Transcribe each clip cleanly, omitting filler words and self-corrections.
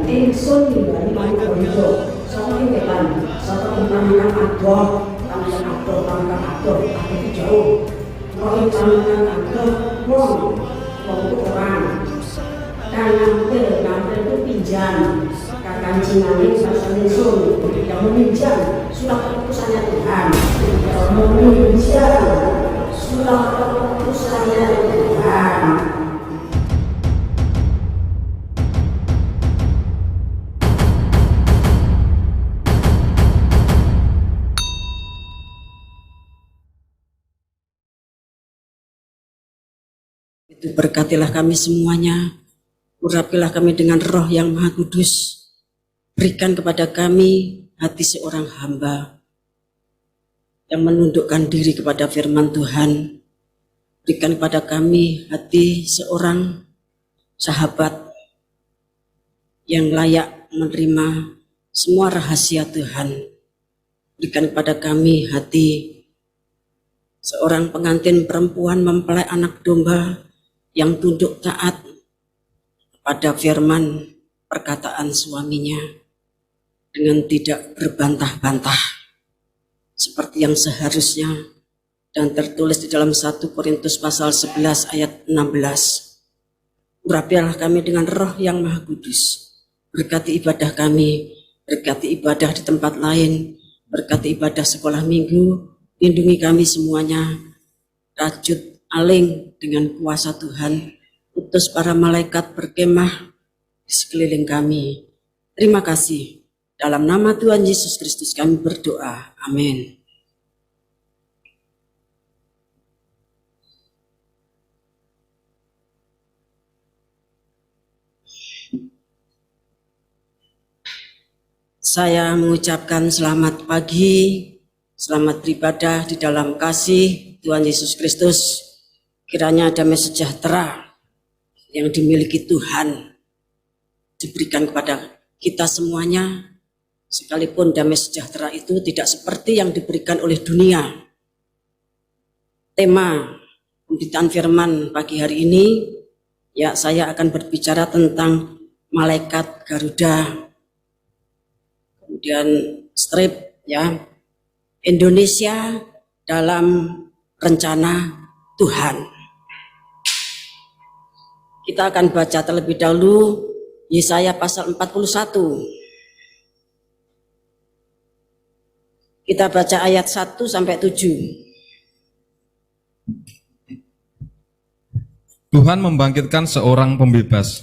Ingsun ningali manungsa saka wetan, saka panjenengan adoh, panjenengan adoh, panjenengan adoh, aku jauh. Wong panjenengan adoh wong orang. Kangen itu pinjam, kakang cingane pasal ingsun yang meminjam surat keputusannya Tuhan, yang meminjam surat keputusannya Tuhan. Itu berkatilah kami semuanya, urapilah kami dengan Roh yang Maha Kudus, berikan kepada kami hati seorang hamba yang menundukkan diri kepada firman Tuhan, berikan kepada kami hati seorang sahabat yang layak menerima semua rahasia Tuhan, berikan kepada kami hati seorang pengantin perempuan mempelai anak domba yang tunduk taat pada firman perkataan suaminya dengan tidak berbantah-bantah seperti yang seharusnya dan tertulis di dalam 1 Korintus pasal 11 ayat 16. Urapilah kami dengan Roh yang Maha Kudus, berkati ibadah kami, berkati ibadah di tempat lain, berkati ibadah sekolah minggu, lindungi kami semuanya, rajut aling dengan kuasa Tuhan, utus para malaikat berkemah di sekeliling kami. Terima kasih. Dalam nama Tuhan Yesus Kristus kami berdoa. Amin. Saya mengucapkan selamat pagi, selamat beribadah di dalam kasih Tuhan Yesus Kristus. Kiranya damai sejahtera yang dimiliki Tuhan diberikan kepada kita semuanya, sekalipun damai sejahtera itu tidak seperti yang diberikan oleh dunia. Tema pemberitaan firman pagi hari ini, ya, saya akan berbicara tentang malaikat Garuda, kemudian strip, ya, Indonesia dalam rencana Tuhan. Kita akan baca terlebih dahulu Yesaya pasal 41. Kita baca ayat 1 sampai 7. Tuhan membangkitkan seorang pembebas.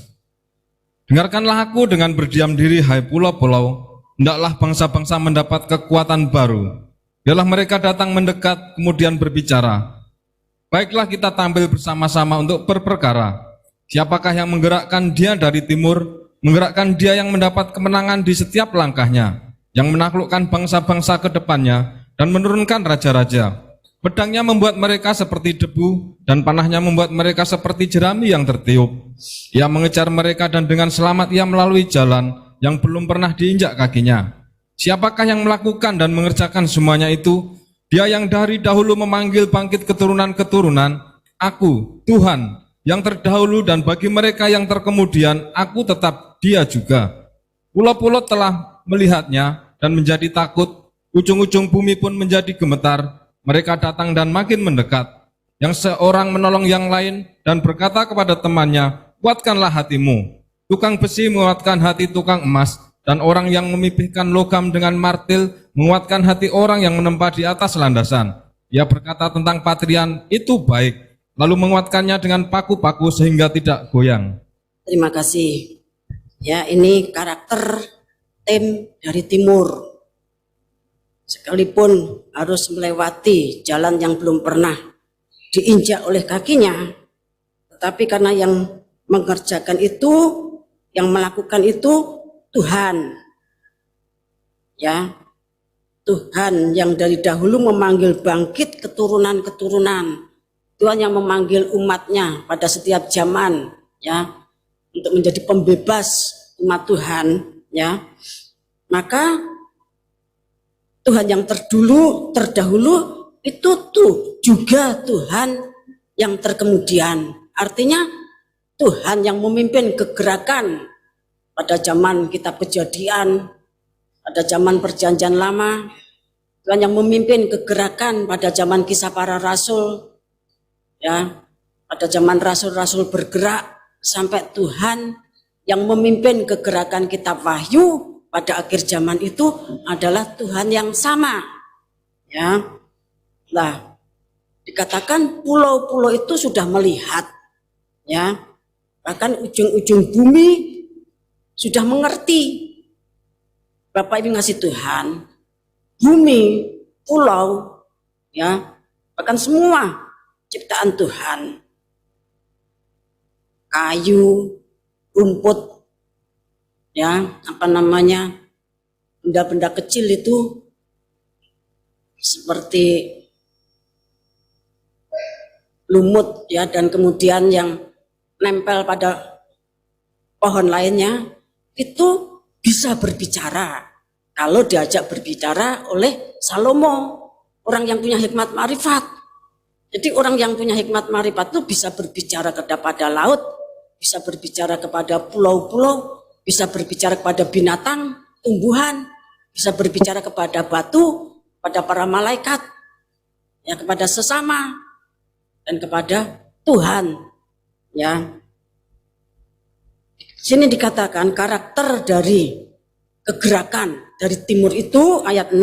Dengarkanlah aku dengan berdiam diri, hai pulau-pulau. Hendaklah bangsa-bangsa mendapat kekuatan baru. Biarlah mereka datang mendekat, kemudian berbicara. Baiklah kita tampil bersama-sama untuk berperkara. Siapakah yang menggerakkan dia dari timur, menggerakkan dia yang mendapat kemenangan di setiap langkahnya, yang menaklukkan bangsa-bangsa ke depannya, dan menurunkan raja-raja. Pedangnya membuat mereka seperti debu, dan panahnya membuat mereka seperti jerami yang tertiup. Ia mengejar mereka dan dengan selamat ia melalui jalan yang belum pernah diinjak kakinya. Siapakah yang melakukan dan mengerjakan semuanya itu? Dia yang dari dahulu memanggil bangkit keturunan-keturunan, aku, Tuhan, yang terdahulu, dan bagi mereka yang terkemudian, aku tetap Dia juga. Pulau-pulau telah melihatnya dan menjadi takut, ujung-ujung bumi pun menjadi gemetar. Mereka datang dan makin mendekat. Yang seorang menolong yang lain dan berkata kepada temannya, kuatkanlah hatimu. Tukang besi menguatkan hati tukang emas, dan orang yang memipihkan logam dengan martil menguatkan hati orang yang menempa di atas landasan. Ia berkata tentang patrian, itu baik, lalu menguatkannya dengan paku-paku sehingga tidak goyang. Terima kasih. Ya, ini karakter tim dari timur. Sekalipun harus melewati jalan yang belum pernah diinjak oleh kakinya, tetapi karena yang mengerjakan itu, yang melakukan itu Tuhan. Ya, Tuhan yang dari dahulu memanggil bangkit keturunan-keturunan. Tuhan yang memanggil umatnya pada setiap zaman, ya, untuk menjadi pembebas umat Tuhan, ya. Maka Tuhan yang terdahulu itu tuh juga Tuhan yang terkemudian. Artinya Tuhan yang memimpin kegerakan pada zaman kitab Kejadian, pada zaman Perjanjian Lama, Tuhan yang memimpin kegerakan pada zaman Kisah Para Rasul, ya, pada zaman rasul-rasul bergerak, sampai Tuhan yang memimpin kegerakan kitab Wahyu pada akhir zaman itu adalah Tuhan yang sama, ya. Nah, dikatakan pulau-pulau itu sudah melihat, ya, bahkan ujung-ujung bumi sudah mengerti. Bapak Ibu ngasih Tuhan, bumi, pulau, ya, bahkan semua ciptaan Tuhan, kayu, rumput, ya, benda-benda kecil itu seperti lumut, ya, dan kemudian yang nempel pada pohon lainnya itu bisa berbicara kalau diajak berbicara oleh Salomo, orang yang punya hikmat marifat. Jadi orang yang punya hikmat marifat itu bisa berbicara kepada laut, bisa berbicara kepada pulau-pulau, bisa berbicara kepada binatang, tumbuhan, bisa berbicara kepada batu, kepada para malaikat, ya, kepada sesama, dan kepada Tuhan, ya. Sini dikatakan karakter dari kegerakan dari timur itu ayat 6,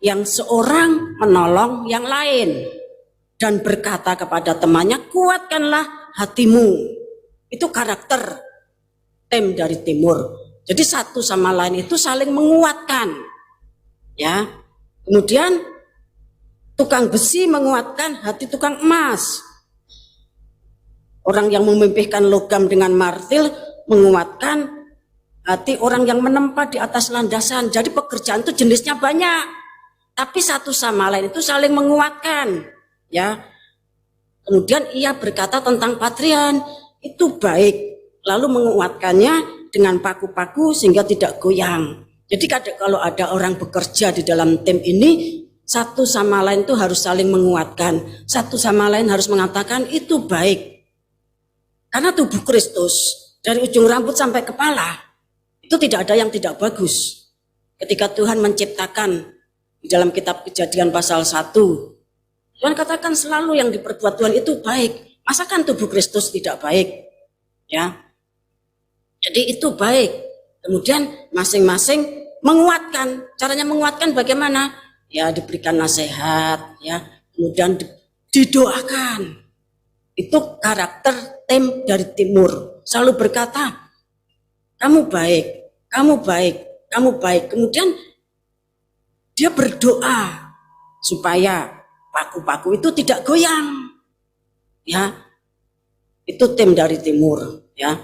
yang seorang menolong yang lain dan berkata kepada temannya, kuatkanlah hatimu. Itu karakter tim dari timur. Jadi satu sama lain itu saling menguatkan, ya. Kemudian tukang besi menguatkan hati tukang emas. Orang yang memimpikan logam dengan martil menguatkan hati orang yang menempa di atas landasan. Jadi pekerjaan itu jenisnya banyak, tapi satu sama lain itu saling menguatkan, ya. Kemudian ia berkata tentang patrian, itu baik, lalu menguatkannya dengan paku-paku sehingga tidak goyang. Jadi kalau ada orang bekerja di dalam tim ini, satu sama lain itu harus saling menguatkan, satu sama lain harus mengatakan itu baik. Karena tubuh Kristus dari ujung rambut sampai kepala itu tidak ada yang tidak bagus. Ketika Tuhan menciptakan di dalam kitab Kejadian pasal 1, Tuhan katakan selalu yang diperbuat Tuhan itu baik. Masakan tubuh Kristus tidak baik? Ya. Jadi itu baik. Kemudian masing-masing menguatkan. Caranya menguatkan bagaimana? Ya, diberikan nasihat, ya. Kemudian didoakan. Itu karakter tim dari timur. Selalu berkata, kamu baik, kamu baik, kamu baik. Kemudian dia berdoa supaya paku-paku itu tidak goyang. Ya, itu tim dari timur. Ya,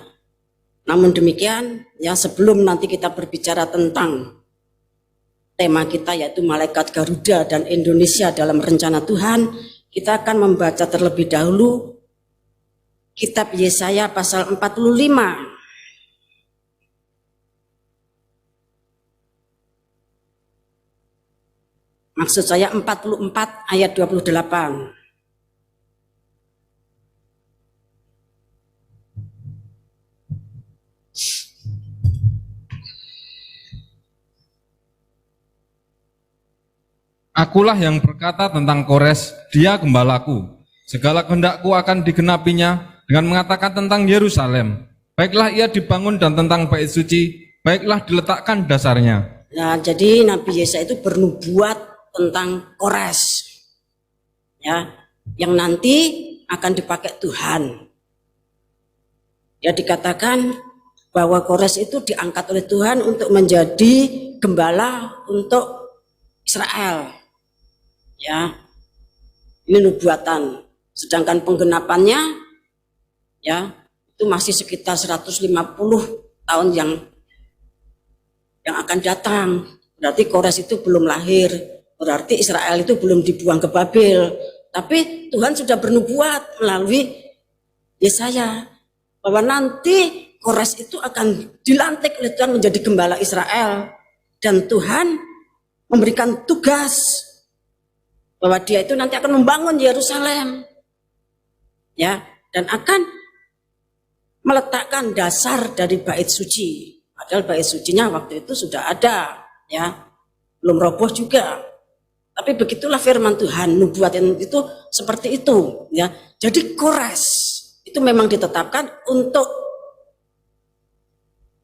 namun demikian, ya, sebelum nanti kita berbicara tentang tema kita yaitu Malaikat Garuda dan Indonesia dalam rencana Tuhan, kita akan membaca terlebih dahulu kitab Yesaya pasal 45. Maksud saya 44 ayat 28. Akulah yang berkata tentang Kores, dia gembalaku. Segala kehendakku akan digenapinya dengan mengatakan tentang Yerusalem. Baiklah ia dibangun, dan tentang bait suci, baiklah diletakkan dasarnya. Nah, jadi Nabi Yesaya itu bernubuat tentang Kores, ya, yang nanti akan dipakai Tuhan. Ya, dikatakan bahwa Kores itu diangkat oleh Tuhan untuk menjadi gembala untuk Israel. Ya, ini nubuatan. Sedangkan penggenapannya, ya, itu masih sekitar 150 tahun yang akan datang. Berarti Kores itu belum lahir. Berarti Israel itu belum dibuang ke Babel. Tapi Tuhan sudah bernubuat melalui Yesaya bahwa nanti Kores itu akan dilantik oleh Tuhan menjadi gembala Israel. Dan Tuhan memberikan tugas bahwa dia itu nanti akan membangun Yerusalem, ya, dan akan meletakkan dasar dari bait suci. Padahal bait sucinya waktu itu sudah ada, ya, belum roboh juga. Tapi begitulah firman Tuhan, nubuat itu seperti itu, ya. Jadi Kores itu memang ditetapkan untuk,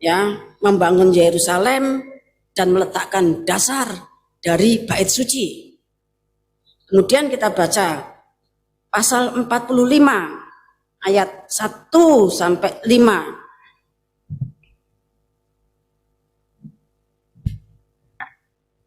ya, membangun Yerusalem dan meletakkan dasar dari bait suci. Kemudian kita baca pasal 45 ayat 1 sampai 5.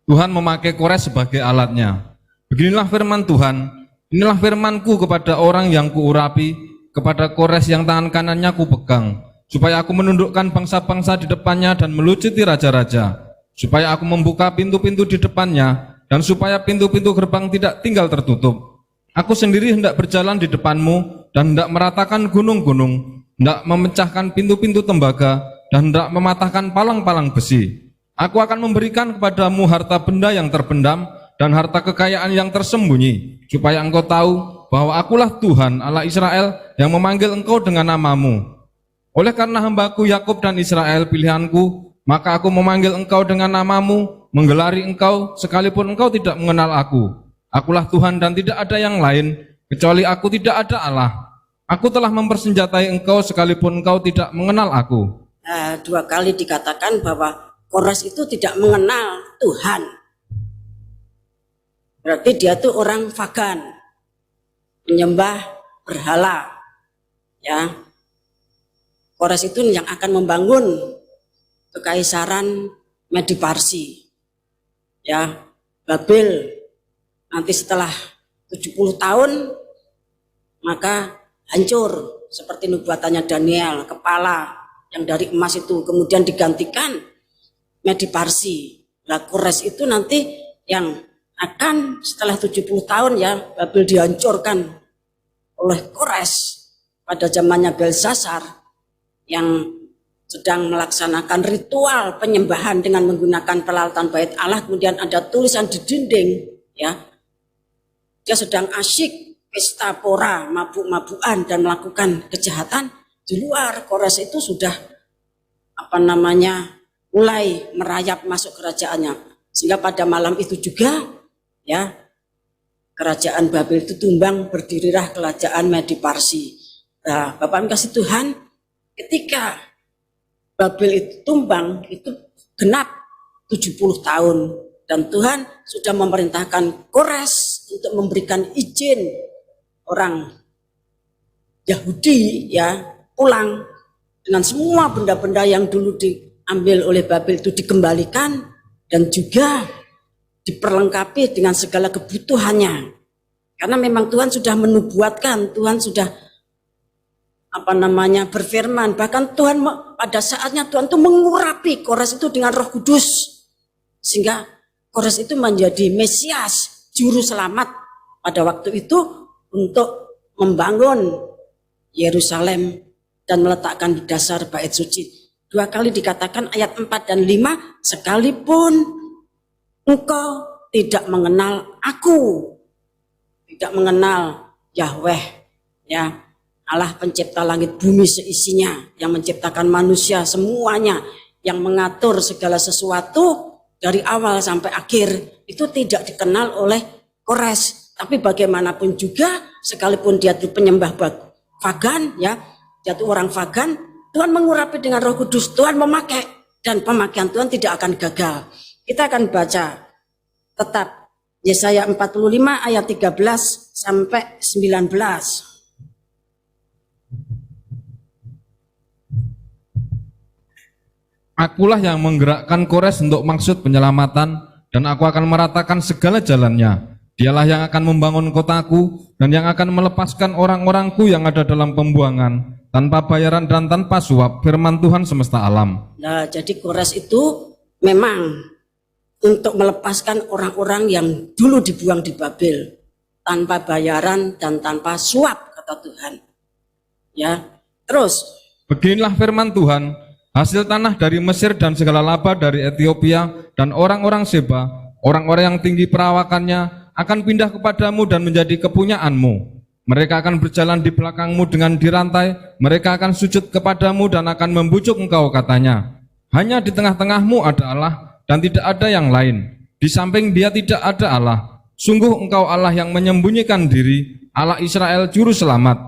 Tuhan memakai Kores sebagai alatnya. Beginilah firman Tuhan, inilah firmanku kepada orang yang kuurapi, kepada Kores yang tangan kanannya kupegang, supaya aku menundukkan bangsa-bangsa di depannya dan melucuti raja-raja, supaya aku membuka pintu-pintu di depannya, dan supaya pintu-pintu gerbang tidak tinggal tertutup. Aku sendiri hendak berjalan di depanmu, dan hendak meratakan gunung-gunung, hendak memecahkan pintu-pintu tembaga, dan hendak mematahkan palang-palang besi. Aku akan memberikan kepadamu harta benda yang terpendam dan harta kekayaan yang tersembunyi, supaya engkau tahu bahwa akulah Tuhan Allah Israel yang memanggil engkau dengan namamu. Oleh karena hambaku Yakub dan Israel pilihanku, maka aku memanggil engkau dengan namamu, menggelari engkau sekalipun engkau tidak mengenal aku. Akulah Tuhan dan tidak ada yang lain, kecuali aku tidak ada Allah. Aku telah mempersenjatai engkau sekalipun engkau tidak mengenal aku. Nah, 2 kali dikatakan bahwa Kores itu tidak mengenal Tuhan. Berarti dia tuh orang pagan, menyembah berhala. Ya, Kores itu yang akan membangun kekaisaran Medi Parsi. Ya, Babel nanti setelah 70 tahun maka hancur seperti nubuatannya Daniel, kepala yang dari emas itu kemudian digantikan Medi Parsi. Nah, Kores itu nanti yang akan setelah 70 tahun, ya, Babel dihancurkan oleh Kores pada zamannya Belsasar yang sedang melaksanakan ritual penyembahan dengan menggunakan peralatan bait Allah. Kemudian ada tulisan di dinding, ya, dia sedang asyik pesta pora, mabuk-mabukan dan melakukan kejahatan. Di luar Kores itu sudah mulai merayap masuk kerajaannya, sehingga pada malam itu juga, ya, kerajaan Babel itu tumbang, berdirilah kerajaan Medi Parsi. Nah, Bapak kasih Tuhan, ketika Babel itu tumbang itu genap 70 tahun dan Tuhan sudah memerintahkan Kores untuk memberikan izin orang Yahudi, ya, pulang dengan semua benda-benda yang dulu diambil oleh Babel itu dikembalikan dan juga diperlengkapi dengan segala kebutuhannya. Karena memang Tuhan sudah menubuatkan, Tuhan sudah berfirman, bahkan Tuhan pada saatnya Tuhan itu mengurapi Kores itu dengan Roh Kudus, sehingga Kores itu menjadi Mesias, juru selamat pada waktu itu untuk membangun Yerusalem dan meletakkan dasar bait suci. 2 kali dikatakan ayat 4 dan 5, sekalipun engkau tidak mengenal aku, tidak mengenal Yahweh, ya, Allah pencipta langit bumi seisinya, yang menciptakan manusia semuanya, yang mengatur segala sesuatu dari awal sampai akhir, itu tidak dikenal oleh Kores. Tapi bagaimanapun juga, sekalipun dia itu penyembah pagan, ya, dia itu orang pagan, Tuhan mengurapi dengan Roh Kudus, Tuhan memakai, dan pemakaian Tuhan tidak akan gagal. Kita akan baca tetap Yesaya 45 ayat 13 sampai 19. Akulah yang menggerakkan Kores untuk maksud penyelamatan, dan aku akan meratakan segala jalannya. Dialah yang akan membangun kotaku, dan yang akan melepaskan orang-orangku yang ada dalam pembuangan, tanpa bayaran dan tanpa suap, firman Tuhan semesta alam. Nah, jadi Kores itu memang untuk melepaskan orang-orang yang dulu dibuang di Babel, tanpa bayaran dan tanpa suap, kata Tuhan. Ya, terus. Beginilah firman Tuhan, hasil tanah dari Mesir dan segala laba dari Ethiopia dan orang-orang Seba, orang-orang yang tinggi perawakannya, akan pindah kepadamu dan menjadi kepunyaanmu. Mereka akan berjalan di belakangmu dengan dirantai, mereka akan sujud kepadamu dan akan membujuk engkau, katanya. Hanya di tengah-tengahmu ada Allah dan tidak ada yang lain. Di samping Dia tidak ada Allah. Sungguh engkau Allah yang menyembunyikan diri, Allah Israel juru selamat.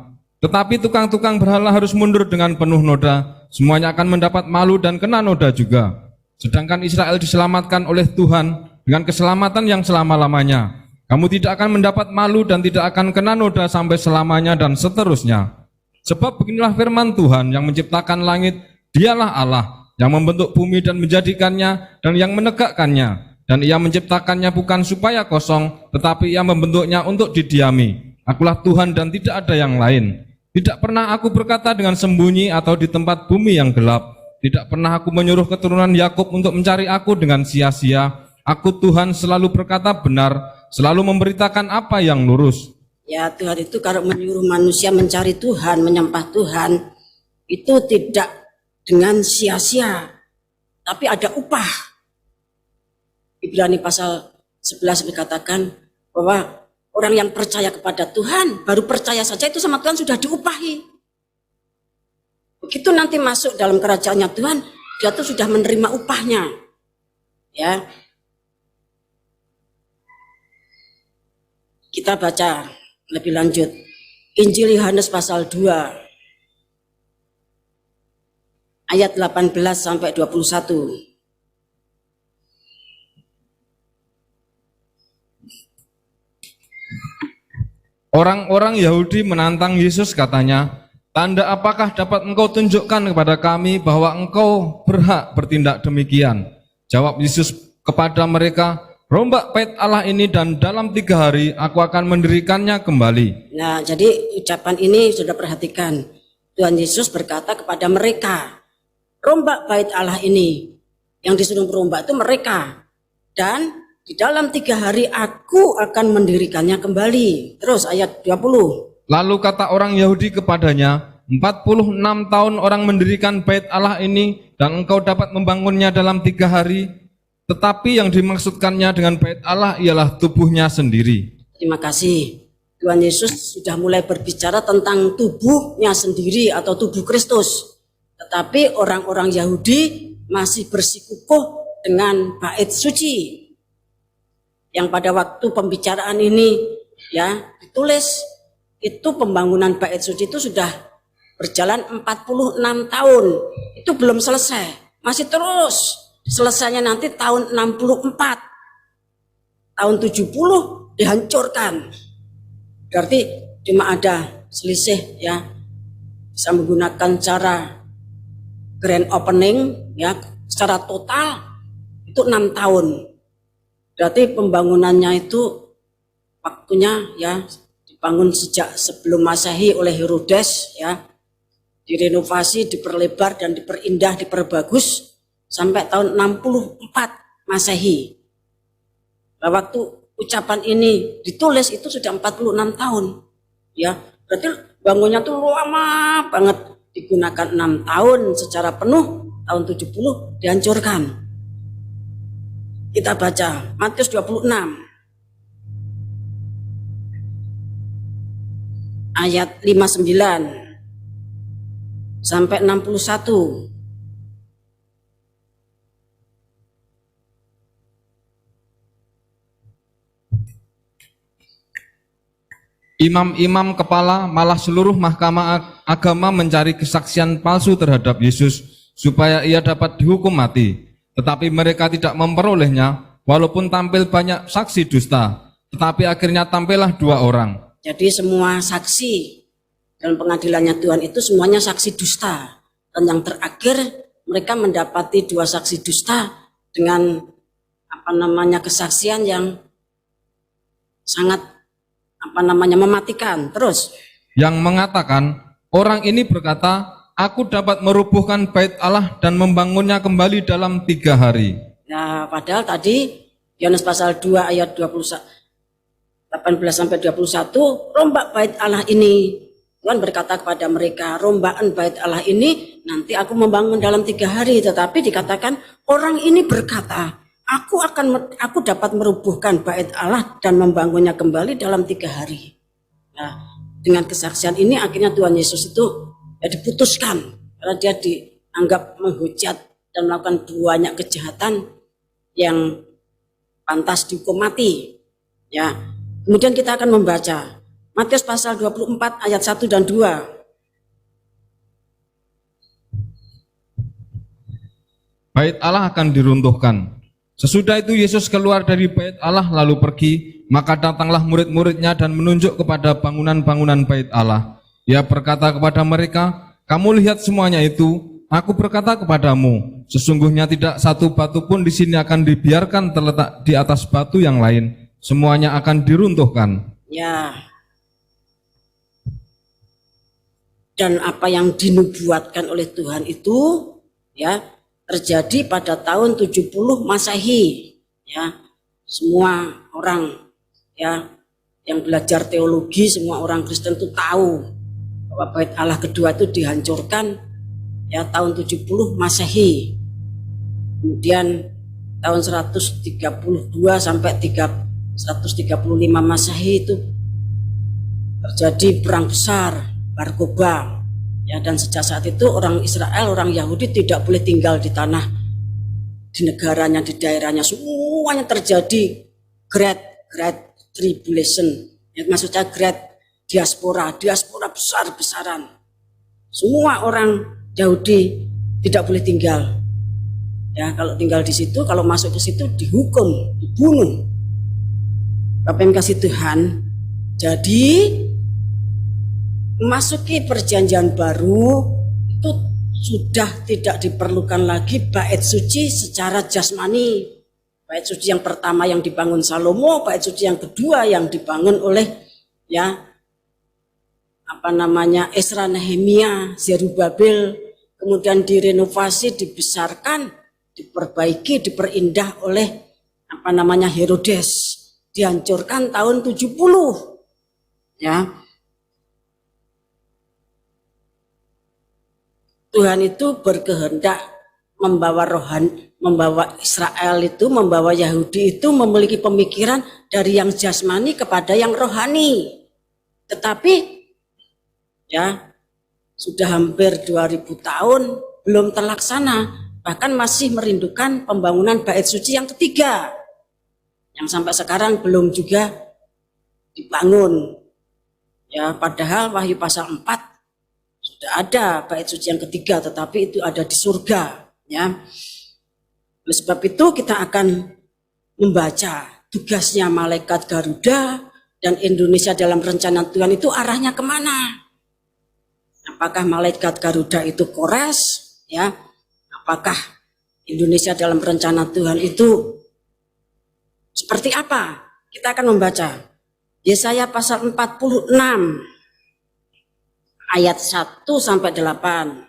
Tetapi tukang-tukang berhala harus mundur dengan penuh noda. Semuanya akan mendapat malu dan kena noda juga. Sedangkan Israel diselamatkan oleh Tuhan dengan keselamatan yang selama-lamanya. Kamu tidak akan mendapat malu dan tidak akan kena noda sampai selamanya dan seterusnya. Sebab beginilah firman Tuhan yang menciptakan langit, Dialah Allah yang membentuk bumi dan menjadikannya dan yang menegakkannya. Dan Ia menciptakannya bukan supaya kosong, tetapi Ia membentuknya untuk didiami. Akulah Tuhan dan tidak ada yang lain. Tidak pernah aku berkata dengan sembunyi atau di tempat bumi yang gelap. Tidak pernah aku menyuruh keturunan Yakub untuk mencari aku dengan sia-sia. Aku Tuhan selalu berkata benar, selalu memberitakan apa yang lurus. Ya, Tuhan itu kalau menyuruh manusia mencari Tuhan, menyembah Tuhan, itu tidak dengan sia-sia, tapi ada upah. Ibrani pasal 11 dikatakan bahwa orang yang percaya kepada Tuhan, baru percaya saja itu sama Tuhan sudah diupahi. Begitu nanti masuk dalam kerajaannya Tuhan, dia tuh sudah menerima upahnya. Ya. Kita baca lebih lanjut. Injil Yohanes pasal 2 ayat 18 sampai 21. Orang-orang Yahudi menantang Yesus, katanya, tanda apakah dapat engkau tunjukkan kepada kami bahwa engkau berhak bertindak demikian? Jawab Yesus kepada mereka, rombak bait Allah ini dan dalam 3 hari aku akan mendirikannya kembali. Nah, jadi ucapan ini sudah perhatikan. Tuhan Yesus berkata kepada mereka, rombak bait Allah ini. Yang disuruh merombak itu mereka. Dan di dalam 3 hari aku akan mendirikannya kembali. Terus ayat 20. Lalu kata orang Yahudi kepadanya, 46 tahun orang mendirikan bait Allah ini dan engkau dapat membangunnya dalam 3 hari. Tetapi yang dimaksudkannya dengan bait Allah ialah tubuhnya sendiri. Terima kasih. Tuhan Yesus sudah mulai berbicara tentang tubuhnya sendiri atau tubuh Kristus. Tetapi orang-orang Yahudi masih bersikukuh dengan bait suci. Yang pada waktu pembicaraan ini ya ditulis, itu pembangunan bait suci itu sudah berjalan 46 tahun. Itu belum selesai, masih terus. Selesainya nanti tahun 64. Tahun 70 dihancurkan. Berarti cuma ada selisih ya. Bisa menggunakan cara grand opening ya secara total itu 6 tahun. Berarti pembangunannya itu waktunya ya dibangun sejak sebelum Masehi oleh Herodes ya, direnovasi, diperlebar dan diperindah, diperbagus sampai tahun 64 Masehi. Nah, waktu ucapan ini ditulis itu sudah 46 tahun ya, berarti bangunnya tuh lama banget, digunakan 6 tahun secara penuh, tahun 70 dihancurkan. Kita baca Matius 26 ayat 59 sampai 61. Imam-imam kepala malah seluruh mahkamah agama mencari kesaksian palsu terhadap Yesus supaya ia dapat dihukum mati. Tetapi mereka tidak memperolehnya, walaupun tampil banyak saksi dusta. Tetapi akhirnya tampillah 2 orang. Jadi semua saksi dalam pengadilannya Tuhan itu semuanya saksi dusta. Dan yang terakhir mereka mendapati 2 saksi dusta dengan kesaksian yang sangat mematikan. Terus yang mengatakan, orang ini berkata, aku dapat merubuhkan bait Allah dan membangunnya kembali dalam 3 hari. Nah, padahal tadi Yohanes pasal 2 ayat 18 sampai 21, rombak bait Allah ini. Tuhan berkata kepada mereka, rombaan bait Allah ini nanti aku membangun dalam 3 hari. Tetapi dikatakan orang ini berkata, aku dapat merubuhkan bait Allah dan membangunnya kembali dalam 3 hari. Nah, dengan kesaksian ini akhirnya Tuhan Yesus itu ya diputuskan karena dia dianggap menghujat dan melakukan banyak kejahatan yang pantas dihukum mati. Ya. Kemudian kita akan membaca Matius pasal 24 ayat 1 dan 2. Bait Allah akan diruntuhkan. Sesudah itu Yesus keluar dari bait Allah lalu pergi, maka datanglah murid-muridnya dan menunjuk kepada bangunan-bangunan bait Allah. Ia berkata kepada mereka, "Kamu lihat semuanya itu? Aku berkata kepadamu, sesungguhnya tidak satu batu pun di sini akan dibiarkan terletak di atas batu yang lain. Semuanya akan diruntuhkan." Ya. Dan apa yang dinubuatkan oleh Tuhan itu ya terjadi pada tahun 70 Masehi. Ya. Semua orang ya yang belajar teologi, semua orang Kristen itu tahu bahwa bait Allah kedua itu dihancurkan ya tahun 70 Masehi. Kemudian tahun 132 sampai 135 Masehi itu terjadi perang besar, Bar Kokhba. Ya, dan sejak saat itu orang Israel, orang Yahudi tidak boleh tinggal di tanah, di negaranya, di daerahnya. Semuanya terjadi great tribulation. Ya, maksudnya great diaspora besar-besaran. Semua orang Yahudi tidak boleh tinggal. Ya, kalau tinggal di situ, kalau masuk ke situ dihukum, dibunuh. Bapak yang kasih Tuhan, jadi memasuki perjanjian baru itu sudah tidak diperlukan lagi bait suci secara jasmani. Bait suci yang pertama yang dibangun Salomo, bait suci yang kedua yang dibangun oleh Ezra, Nehemia, Zerubabel, kemudian direnovasi, dibesarkan, diperbaiki, diperindah oleh Herodes, dihancurkan tahun 70. Ya. Tuhan itu berkehendak membawa Israel itu, membawa Yahudi itu memiliki pemikiran dari yang jasmani kepada yang rohani. Tetapi ya sudah hampir 2000 tahun belum terlaksana, bahkan masih merindukan pembangunan bait suci yang ketiga yang sampai sekarang belum juga dibangun. Ya, padahal Wahyu pasal 4 sudah ada bait suci yang ketiga, tetapi itu ada di surga. Ya. Oleh sebab itu kita akan membaca tugasnya malaikat Garuda dan Indonesia dalam rencana Tuhan itu arahnya kemana? Apakah malaikat Garuda itu Kores? Ya. Apakah Indonesia dalam rencana Tuhan itu seperti apa? Kita akan membaca Yesaya pasal 46 ayat 1 sampai 8.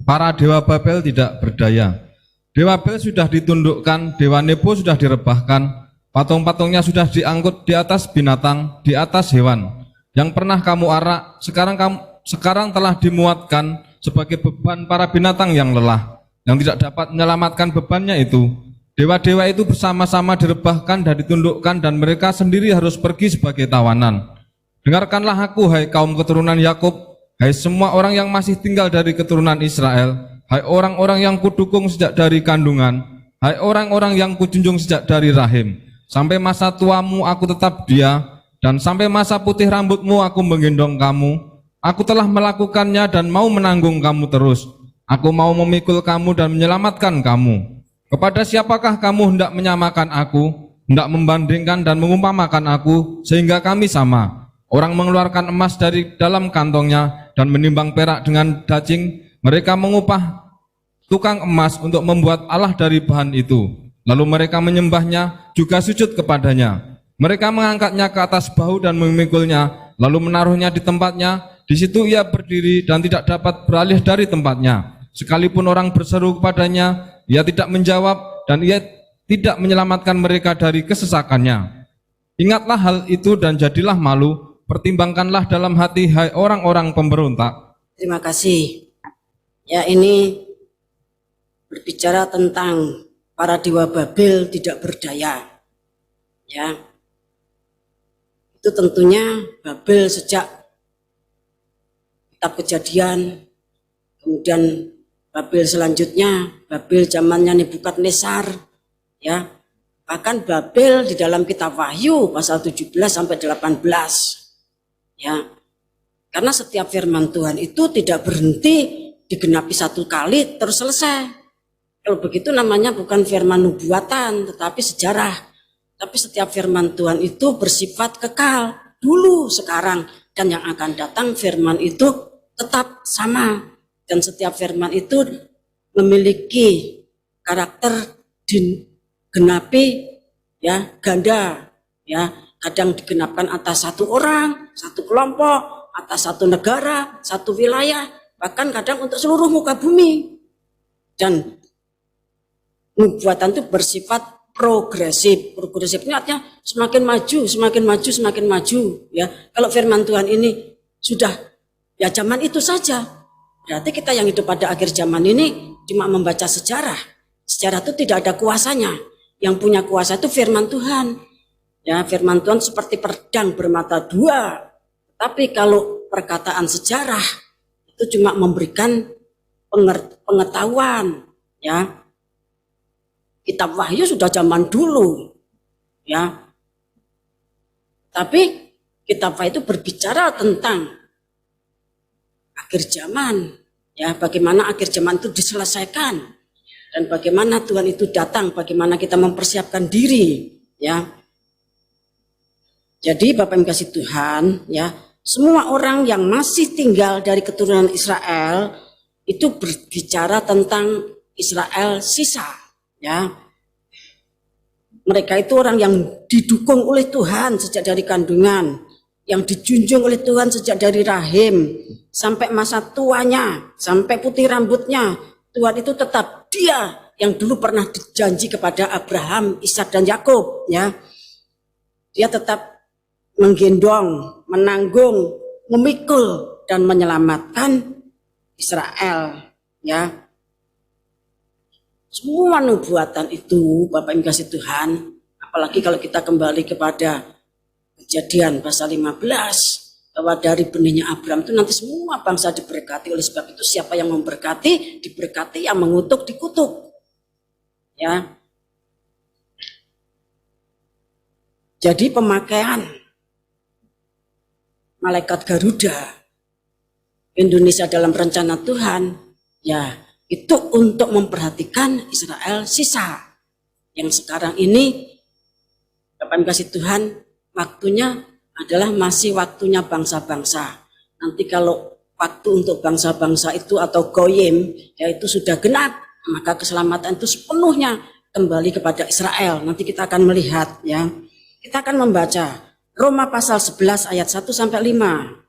Para dewa Babel tidak berdaya. Dewa Babel sudah ditundukkan, dewa Nebo sudah direbahkan, patung-patungnya sudah diangkut di atas binatang, di atas hewan. Yang pernah kamu arak, sekarang telah dimuatkan sebagai beban para binatang yang lelah, yang tidak dapat menyelamatkan bebannya itu. Dewa-dewa itu bersama-sama direbahkan dan ditundukkan, dan mereka sendiri harus pergi sebagai tawanan. Dengarkanlah aku, hai kaum keturunan Yakub, hai semua orang yang masih tinggal dari keturunan Israel, hai orang-orang yang kudukung sejak dari kandungan, hai orang-orang yang kujunjung sejak dari rahim. Sampai masa tuamu aku tetap dia, dan sampai masa putih rambutmu aku menggendong kamu. Aku telah melakukannya dan mau menanggung kamu terus. Aku mau memikul kamu dan menyelamatkan kamu. Kepada siapakah kamu hendak menyamakan aku, hendak membandingkan dan mengumpamakan aku, sehingga kami sama? Orang mengeluarkan emas dari dalam kantongnya dan menimbang perak dengan daging. Mereka mengupah tukang emas untuk membuat Allah dari bahan itu. Lalu mereka menyembahnya, juga sujud kepadanya. Mereka mengangkatnya ke atas bahu dan memikulnya, lalu menaruhnya di tempatnya. Di situ ia berdiri dan tidak dapat beralih dari tempatnya. Sekalipun orang berseru kepadanya, ia tidak menjawab, dan ia tidak menyelamatkan mereka dari kesesakannya. Ingatlah hal itu dan jadilah malu, pertimbangkanlah dalam hati, hai orang-orang pemberontak. Terima kasih. Ya, ini berbicara tentang para dewa Babel tidak berdaya. Ya, itu tentunya Babel sejak kitab Kejadian, kemudian Babel selanjutnya, Babel zamannya Nebukadnezar, ya. Bahkan Babel di dalam kitab Wahyu pasal 17 sampai 18. Ya. Karena setiap firman Tuhan itu tidak berhenti digenapi satu kali terus selesai. Kalau begitu namanya bukan firman nubuatan tetapi sejarah. Tapi setiap firman Tuhan itu bersifat kekal, dulu, sekarang, dan yang akan datang firman itu tetap sama. Dan setiap firman itu memiliki karakter digenapi, ya, ganda, ya, kadang digenapkan atas satu orang, satu kelompok, atas satu negara, satu wilayah, bahkan kadang untuk seluruh muka bumi. Dan nubuatan itu bersifat progresif. Progresifnya artinya semakin maju, semakin maju, semakin maju, ya. Kalau firman Tuhan ini sudah, ya, zaman itu saja, berarti kita yang hidup pada akhir zaman ini cuma membaca sejarah. Sejarah itu tidak ada kuasanya. Yang punya kuasa itu firman Tuhan. Ya, firman Tuhan seperti pedang bermata dua. Tapi kalau perkataan sejarah itu cuma memberikan pengetahuan, ya. Kitab Wahyu sudah zaman dulu, ya. Tapi kitab Wahyu itu berbicara tentang akhir zaman, ya, bagaimana akhir zaman itu diselesaikan dan bagaimana Tuhan itu datang, bagaimana kita mempersiapkan diri, ya. Jadi Bapak yang kasih Tuhan, ya, semua orang yang masih tinggal dari keturunan Israel itu berbicara tentang Israel sisa, ya. Mereka itu orang yang didukung oleh Tuhan sejak dari kandungan, yang dijunjung oleh Tuhan sejak dari rahim sampai masa tuanya, sampai putih rambutnya. Tuhan itu tetap Dia yang dulu pernah dijanji kepada Abraham, Ishak dan Yakub, ya. Dia tetap menggendong, menanggung, memikul dan menyelamatkan Israel, ya. Semua nubuatan itu, Bapak yang kasih Tuhan, apalagi kalau kita kembali kepada Kejadian pasal 15, bahwa dari benihnya Abraham itu nanti semua bangsa diberkati. Oleh sebab itu siapa yang memberkati, diberkati, yang mengutuk, dikutuk. Ya. Jadi pemakaian malaikat Garuda Indonesia dalam rencana Tuhan, ya, itu untuk memperhatikan Israel sisa. Yang sekarang ini, Bapak kasih Tuhan, waktunya adalah masih waktunya bangsa-bangsa. Nanti kalau waktu untuk bangsa-bangsa itu atau goyim, yaitu sudah genap, maka keselamatan itu sepenuhnya kembali kepada Israel. Nanti kita akan melihat, ya. Kita akan membaca Roma pasal 11 ayat 1 sampai 5.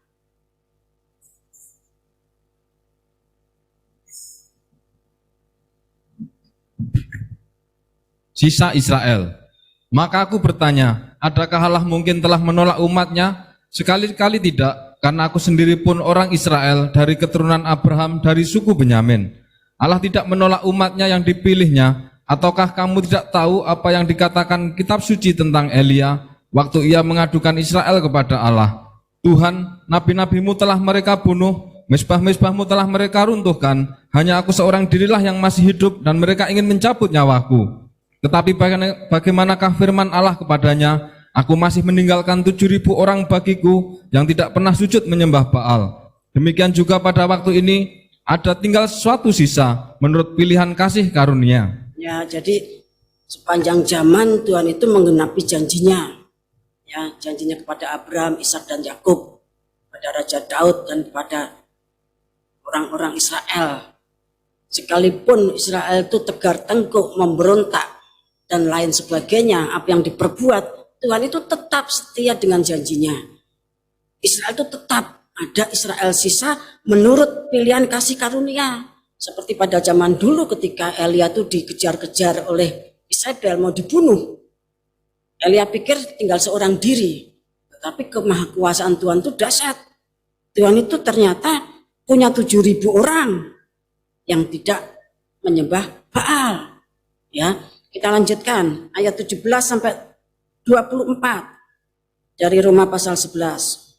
Sisa Israel. Maka aku bertanya, adakah Allah mungkin telah menolak umatnya? Sekali-kali tidak, karena aku sendiri pun orang Israel dari keturunan Abraham dari suku Benyamin. Allah tidak menolak umatnya yang dipilihnya. Ataukah kamu tidak tahu apa yang dikatakan kitab suci tentang Elia waktu ia mengadukan Israel kepada Allah? Tuhan, nabi-nabimu telah mereka bunuh, mezbah-mezbahmu telah mereka runtuhkan, hanya aku seorang dirilah yang masih hidup dan mereka ingin mencabut nyawaku. Tetapi bagaimanakah firman Allah kepadanya? Aku masih meninggalkan 7.000 orang bagiku yang tidak pernah sujud menyembah Baal. Demikian juga pada waktu ini ada tinggal suatu sisa menurut pilihan kasih karunia. Ya, jadi sepanjang zaman Tuhan itu menggenapi janjinya. Ya, janjinya kepada Abraham, Ishak dan Yakub, pada Raja Daud dan kepada orang-orang Israel. Sekalipun Israel itu tegar tengkuk, memberontak dan lain sebagainya, apa yang diperbuat, Tuhan itu tetap setia dengan janjinya. Israel itu tetap ada Israel sisa menurut pilihan kasih karunia. Seperti pada zaman dulu ketika Elia itu dikejar-kejar oleh Isabel, mau dibunuh. Elia pikir tinggal seorang diri, tetapi kemahakuasaan Tuhan itu dahsyat. Tuhan itu ternyata punya 7.000 orang yang tidak menyembah Baal. Ya, kita lanjutkan ayat 17 sampai 24 dari Roma pasal 11.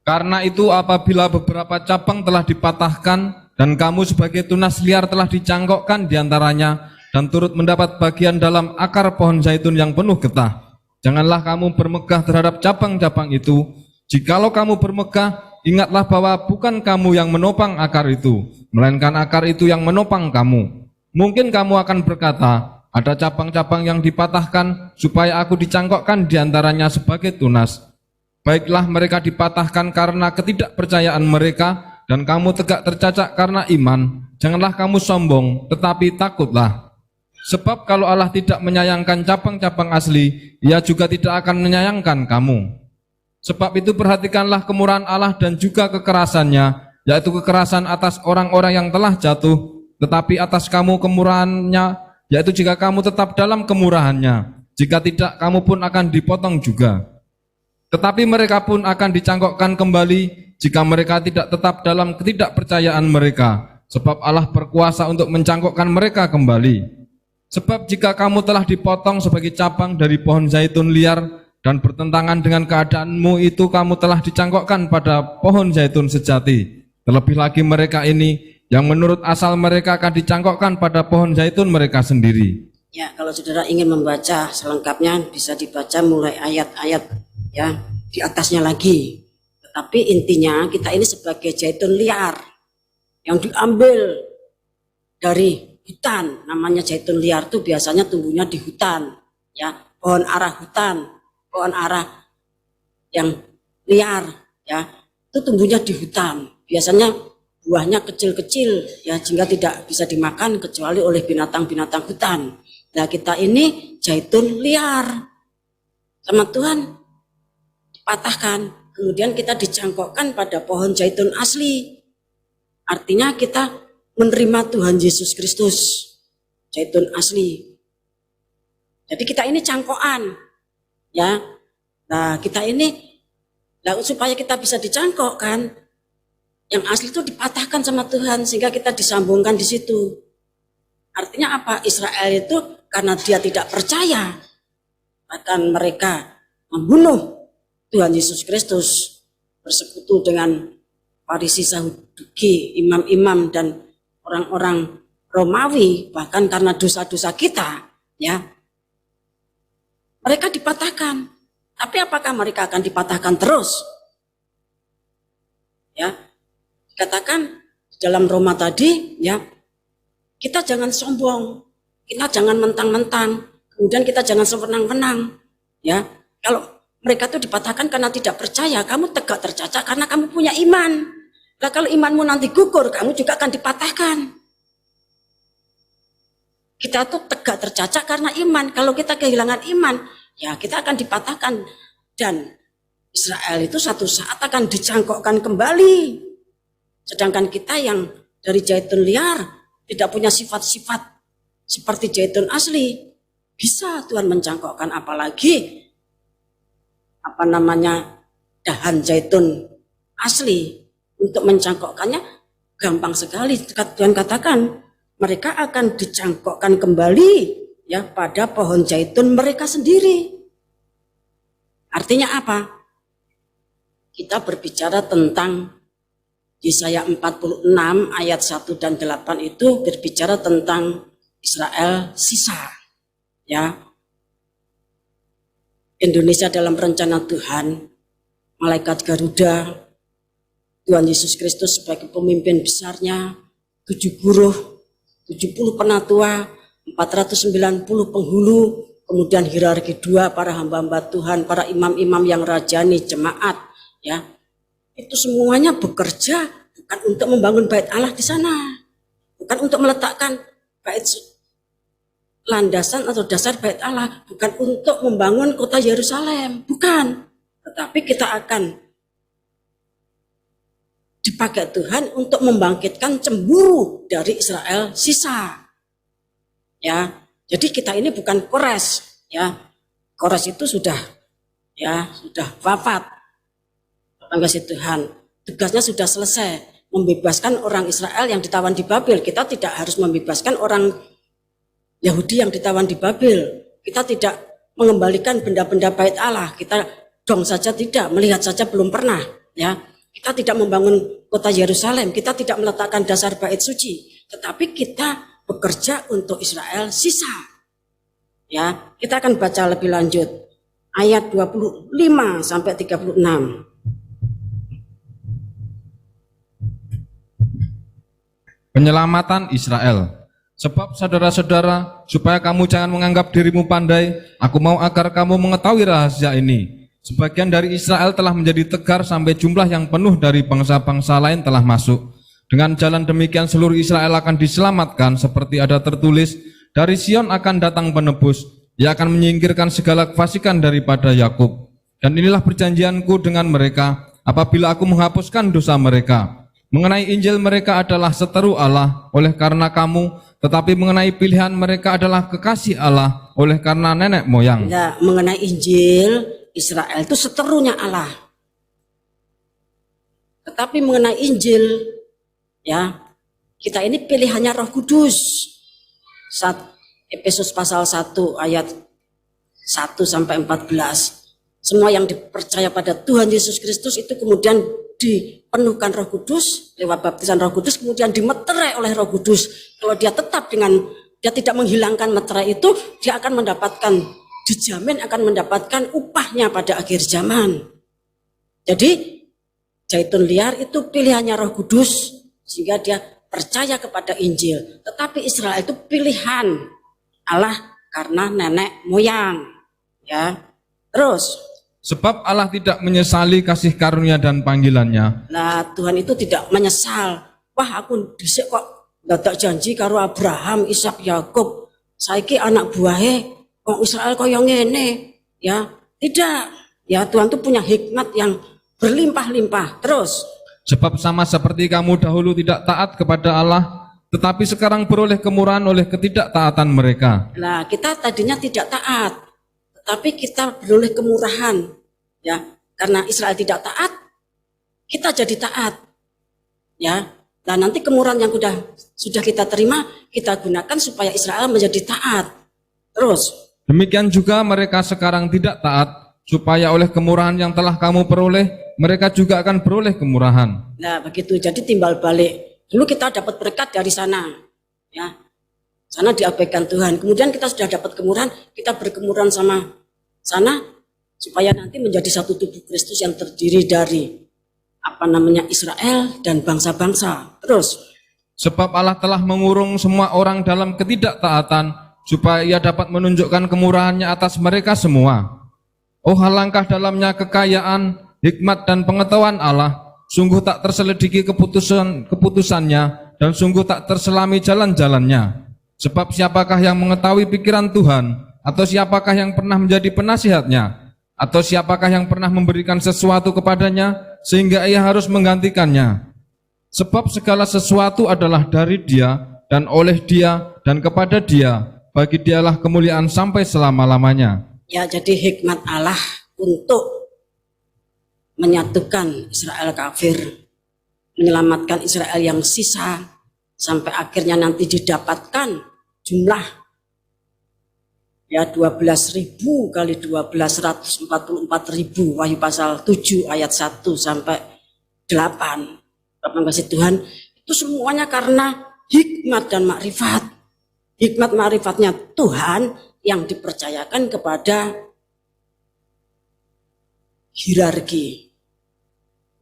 Karena itu apabila beberapa cabang telah dipatahkan dan kamu sebagai tunas liar telah dicangkokkan di antaranya dan turut mendapat bagian dalam akar pohon zaitun yang penuh getah, janganlah kamu bermegah terhadap cabang-cabang itu. Jikalau kamu bermegah, ingatlah bahwa bukan kamu yang menopang akar itu, melainkan akar itu yang menopang kamu. Mungkin kamu akan berkata, ada cabang-cabang yang dipatahkan supaya aku dicangkokkan di antaranya sebagai tunas. Baiklah, mereka dipatahkan karena ketidakpercayaan mereka, dan kamu tegak tercacak karena iman. Janganlah kamu sombong, tetapi takutlah. Sebab kalau Allah tidak menyayangkan cabang-cabang asli, Ia juga tidak akan menyayangkan kamu. Sebab itu perhatikanlah kemurahan Allah dan juga kekerasannya, yaitu kekerasan atas orang-orang yang telah jatuh, tetapi atas kamu kemurahannya, yaitu jika kamu tetap dalam kemurahannya. Jika tidak, kamu pun akan dipotong juga. Tetapi mereka pun akan dicangkokkan kembali jika mereka tidak tetap dalam ketidakpercayaan mereka, sebab Allah berkuasa untuk mencangkokkan mereka kembali. Sebab jika kamu telah dipotong sebagai cabang dari pohon zaitun liar dan bertentangan dengan keadaanmu itu, kamu telah dicangkokkan pada pohon zaitun sejati. Terlebih lagi mereka ini yang menurut asal mereka akan dicangkokkan pada pohon zaitun mereka sendiri. Ya, kalau saudara ingin membaca selengkapnya bisa dibaca mulai ayat-ayat ya di atasnya lagi. Tetapi intinya kita ini sebagai zaitun liar yang diambil dari hutan. Namanya zaitun liar itu biasanya tumbuhnya di hutan, ya, pohon ara hutan, pohon ara yang liar, ya, itu tumbuhnya di hutan. Biasanya buahnya kecil-kecil, ya, sehingga tidak bisa dimakan kecuali oleh binatang-binatang hutan. Nah, kita ini zaitun liar sama Tuhan patahkan, kemudian kita dicangkokkan pada pohon zaitun asli. Artinya kita menerima Tuhan Yesus Kristus, zaitun asli. Jadi kita ini cangkokan, ya. Nah, kita ini, supaya kita bisa dicangkokkan, yang asli itu dipatahkan sama Tuhan sehingga kita disambungkan di situ. Artinya apa? Israel itu karena dia tidak percaya, bahkan mereka membunuh Tuhan Yesus Kristus, bersekutu dengan Farisi, Saduki, imam-imam dan orang-orang Romawi, bahkan karena dosa-dosa kita, ya, mereka dipatahkan. Tapi apakah mereka akan dipatahkan terus? Ya, dikatakan dalam Roma tadi, ya, kita jangan sombong, kita jangan mentang-mentang, kemudian kita jangan sewenang-wenang, ya. Kalau mereka itu dipatahkan karena tidak percaya, kamu tegak tercacak karena kamu punya iman. Nah, kalau imanmu nanti gugur, kamu juga akan dipatahkan. Kita tuh tegak tercacak karena iman. Kalau kita kehilangan iman, ya kita akan dipatahkan. Dan Israel itu satu saat akan dicangkokkan kembali. Sedangkan kita yang dari zaitun liar, tidak punya sifat-sifat seperti zaitun asli, bisa Tuhan mencangkokkan, apalagi dahan zaitun asli. Untuk mencangkokkannya gampang sekali. Tuhan katakan mereka akan dicangkokkan kembali, ya, pada pohon zaitun mereka sendiri. Artinya apa? Kita berbicara tentang Yesaya 46 ayat 1 dan 8 itu berbicara tentang Israel sisa, ya. Indonesia dalam rencana Tuhan, malaikat Garuda, Tuhan Yesus Kristus sebagai pemimpin besarnya, 7 guru, 70 penatua, 490 penghulu, kemudian hierarki 2 para hamba-hamba Tuhan, para imam-imam yang rajani jemaat, ya. Itu semuanya bekerja bukan untuk membangun bait Allah di sana, bukan untuk meletakkan bait landasan atau dasar bait Allah, bukan untuk membangun kota Yerusalem, bukan. Tetapi kita akan dipakai Tuhan untuk membangkitkan cemburu dari Israel sisa. Ya, jadi kita ini bukan Kores, ya. Kores itu sudah wafat. Kasih Tuhan, tugasnya sudah selesai, membebaskan orang Israel yang ditawan di Babel. Kita tidak harus membebaskan orang Yahudi yang ditawan di Babel. Kita tidak mengembalikan benda-benda bait Allah. Kita dong saja tidak, melihat saja belum pernah, ya. Kita tidak membangun kota Yerusalem, kita tidak meletakkan dasar bait suci, tetapi kita bekerja untuk Israel sisa. Ya, kita akan baca lebih lanjut ayat 25 sampai 36. Penyelamatan Israel. Sebab saudara-saudara, supaya kamu jangan menganggap dirimu pandai, aku mau agar kamu mengetahui rahasia ini. Sebagian dari Israel telah menjadi tegar sampai jumlah yang penuh dari bangsa-bangsa lain telah masuk. Dengan jalan demikian seluruh Israel akan diselamatkan, seperti ada tertulis, dari Sion akan datang penebus, ia akan menyingkirkan segala kefasikan daripada Yakub. Dan inilah perjanjianku dengan mereka, apabila aku menghapuskan dosa mereka. Mengenai Injil mereka adalah seteru Allah oleh karena kamu, tetapi mengenai pilihan mereka adalah kekasih Allah oleh karena nenek moyang. Ya, mengenai Injil, Israel itu seterunya Allah. Tetapi mengenai Injil, ya, kita ini pilihannya Roh Kudus. Efesus pasal 1 ayat 1 sampai 14. Semua yang dipercaya pada Tuhan Yesus Kristus itu kemudian dipenuhkan Roh Kudus lewat baptisan Roh Kudus, kemudian dimeterai oleh Roh Kudus. Kalau dia tetap dia tidak menghilangkan meterai itu, dia akan mendapatkan, dijamin akan mendapatkan upahnya pada akhir zaman. Jadi zaitun liar itu pilihannya Roh Kudus sehingga dia percaya kepada Injil. Tetapi Israel itu pilihan Allah karena nenek moyang. Ya. Terus Sebab Allah tidak menyesali kasih karunia dan panggilannya. nah, Tuhan itu tidak menyesal. Wah, aku dhisik kok dadak janji karo Abraham, Ishak, Yakub. Saiki anak buahe wong Israel kaya ngene. Ya, tidak. Ya, Tuhan itu punya hikmat yang berlimpah-limpah. Terus, Sebab sama seperti kamu dahulu tidak taat kepada Allah, tetapi sekarang beroleh kemurahan oleh ketidaktaatan mereka. nah kita tadinya tidak taat, tetapi kita beroleh kemurahan. Ya, karena Israel tidak taat, kita jadi taat. Ya, nah nanti kemurahan yang sudah kita terima, kita gunakan supaya Israel menjadi taat. Terus, Demikian juga mereka sekarang tidak taat, supaya oleh kemurahan yang telah kamu peroleh, mereka juga akan beroleh kemurahan. nah begitu. Jadi timbal balik. Dulu kita dapat berkat dari sana. Ya, sana diabaikan Tuhan. Kemudian kita sudah dapat kemurahan, kita berkemurahan sama sana, supaya nanti menjadi satu tubuh Kristus yang terdiri dari Israel dan bangsa-bangsa. Terus, Sebab Allah telah mengurung semua orang dalam ketidaktaatan, supaya ia dapat menunjukkan kemurahannya atas mereka semua. Oh, alangkah dalamnya kekayaan, hikmat dan pengetahuan Allah, sungguh tak terselidiki keputusannya, dan sungguh tak terselami jalan-jalannya. Sebab siapakah yang mengetahui pikiran Tuhan, atau siapakah yang pernah menjadi penasihatnya, atau siapakah yang pernah memberikan sesuatu kepadanya, sehingga ia harus menggantikannya. Sebab segala sesuatu adalah dari Dia, dan oleh Dia, dan kepada Dia. Bagi Dialah kemuliaan sampai selama-lamanya. ya, jadi hikmat Allah untuk menyatukan Israel kafir, menyelamatkan Israel yang sisa, sampai akhirnya nanti didapatkan jumlah ya 12.000 kali 12, 144.000. Wahyu pasal 7 ayat 1 sampai 8. Bapak kasih Tuhan, itu semuanya karena hikmat dan makrifat. Hikmat makrifatnya Tuhan yang dipercayakan kepada hierarki,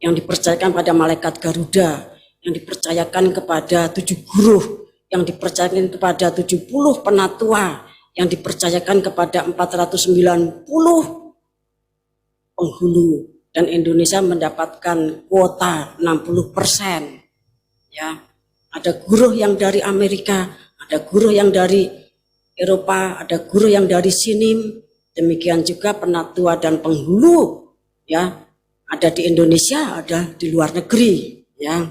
yang dipercayakan pada malaikat Garuda, yang dipercayakan kepada 7 guru, yang dipercayakan kepada 70 penatua, yang dipercayakan kepada 490 penghulu, dan Indonesia mendapatkan kuota 60%. Ya, ada guru yang dari Amerika, ada guru yang dari Eropa, ada guru yang dari Sinim, demikian juga penatua dan penghulu, ya, ada di Indonesia, ada di luar negeri, ya.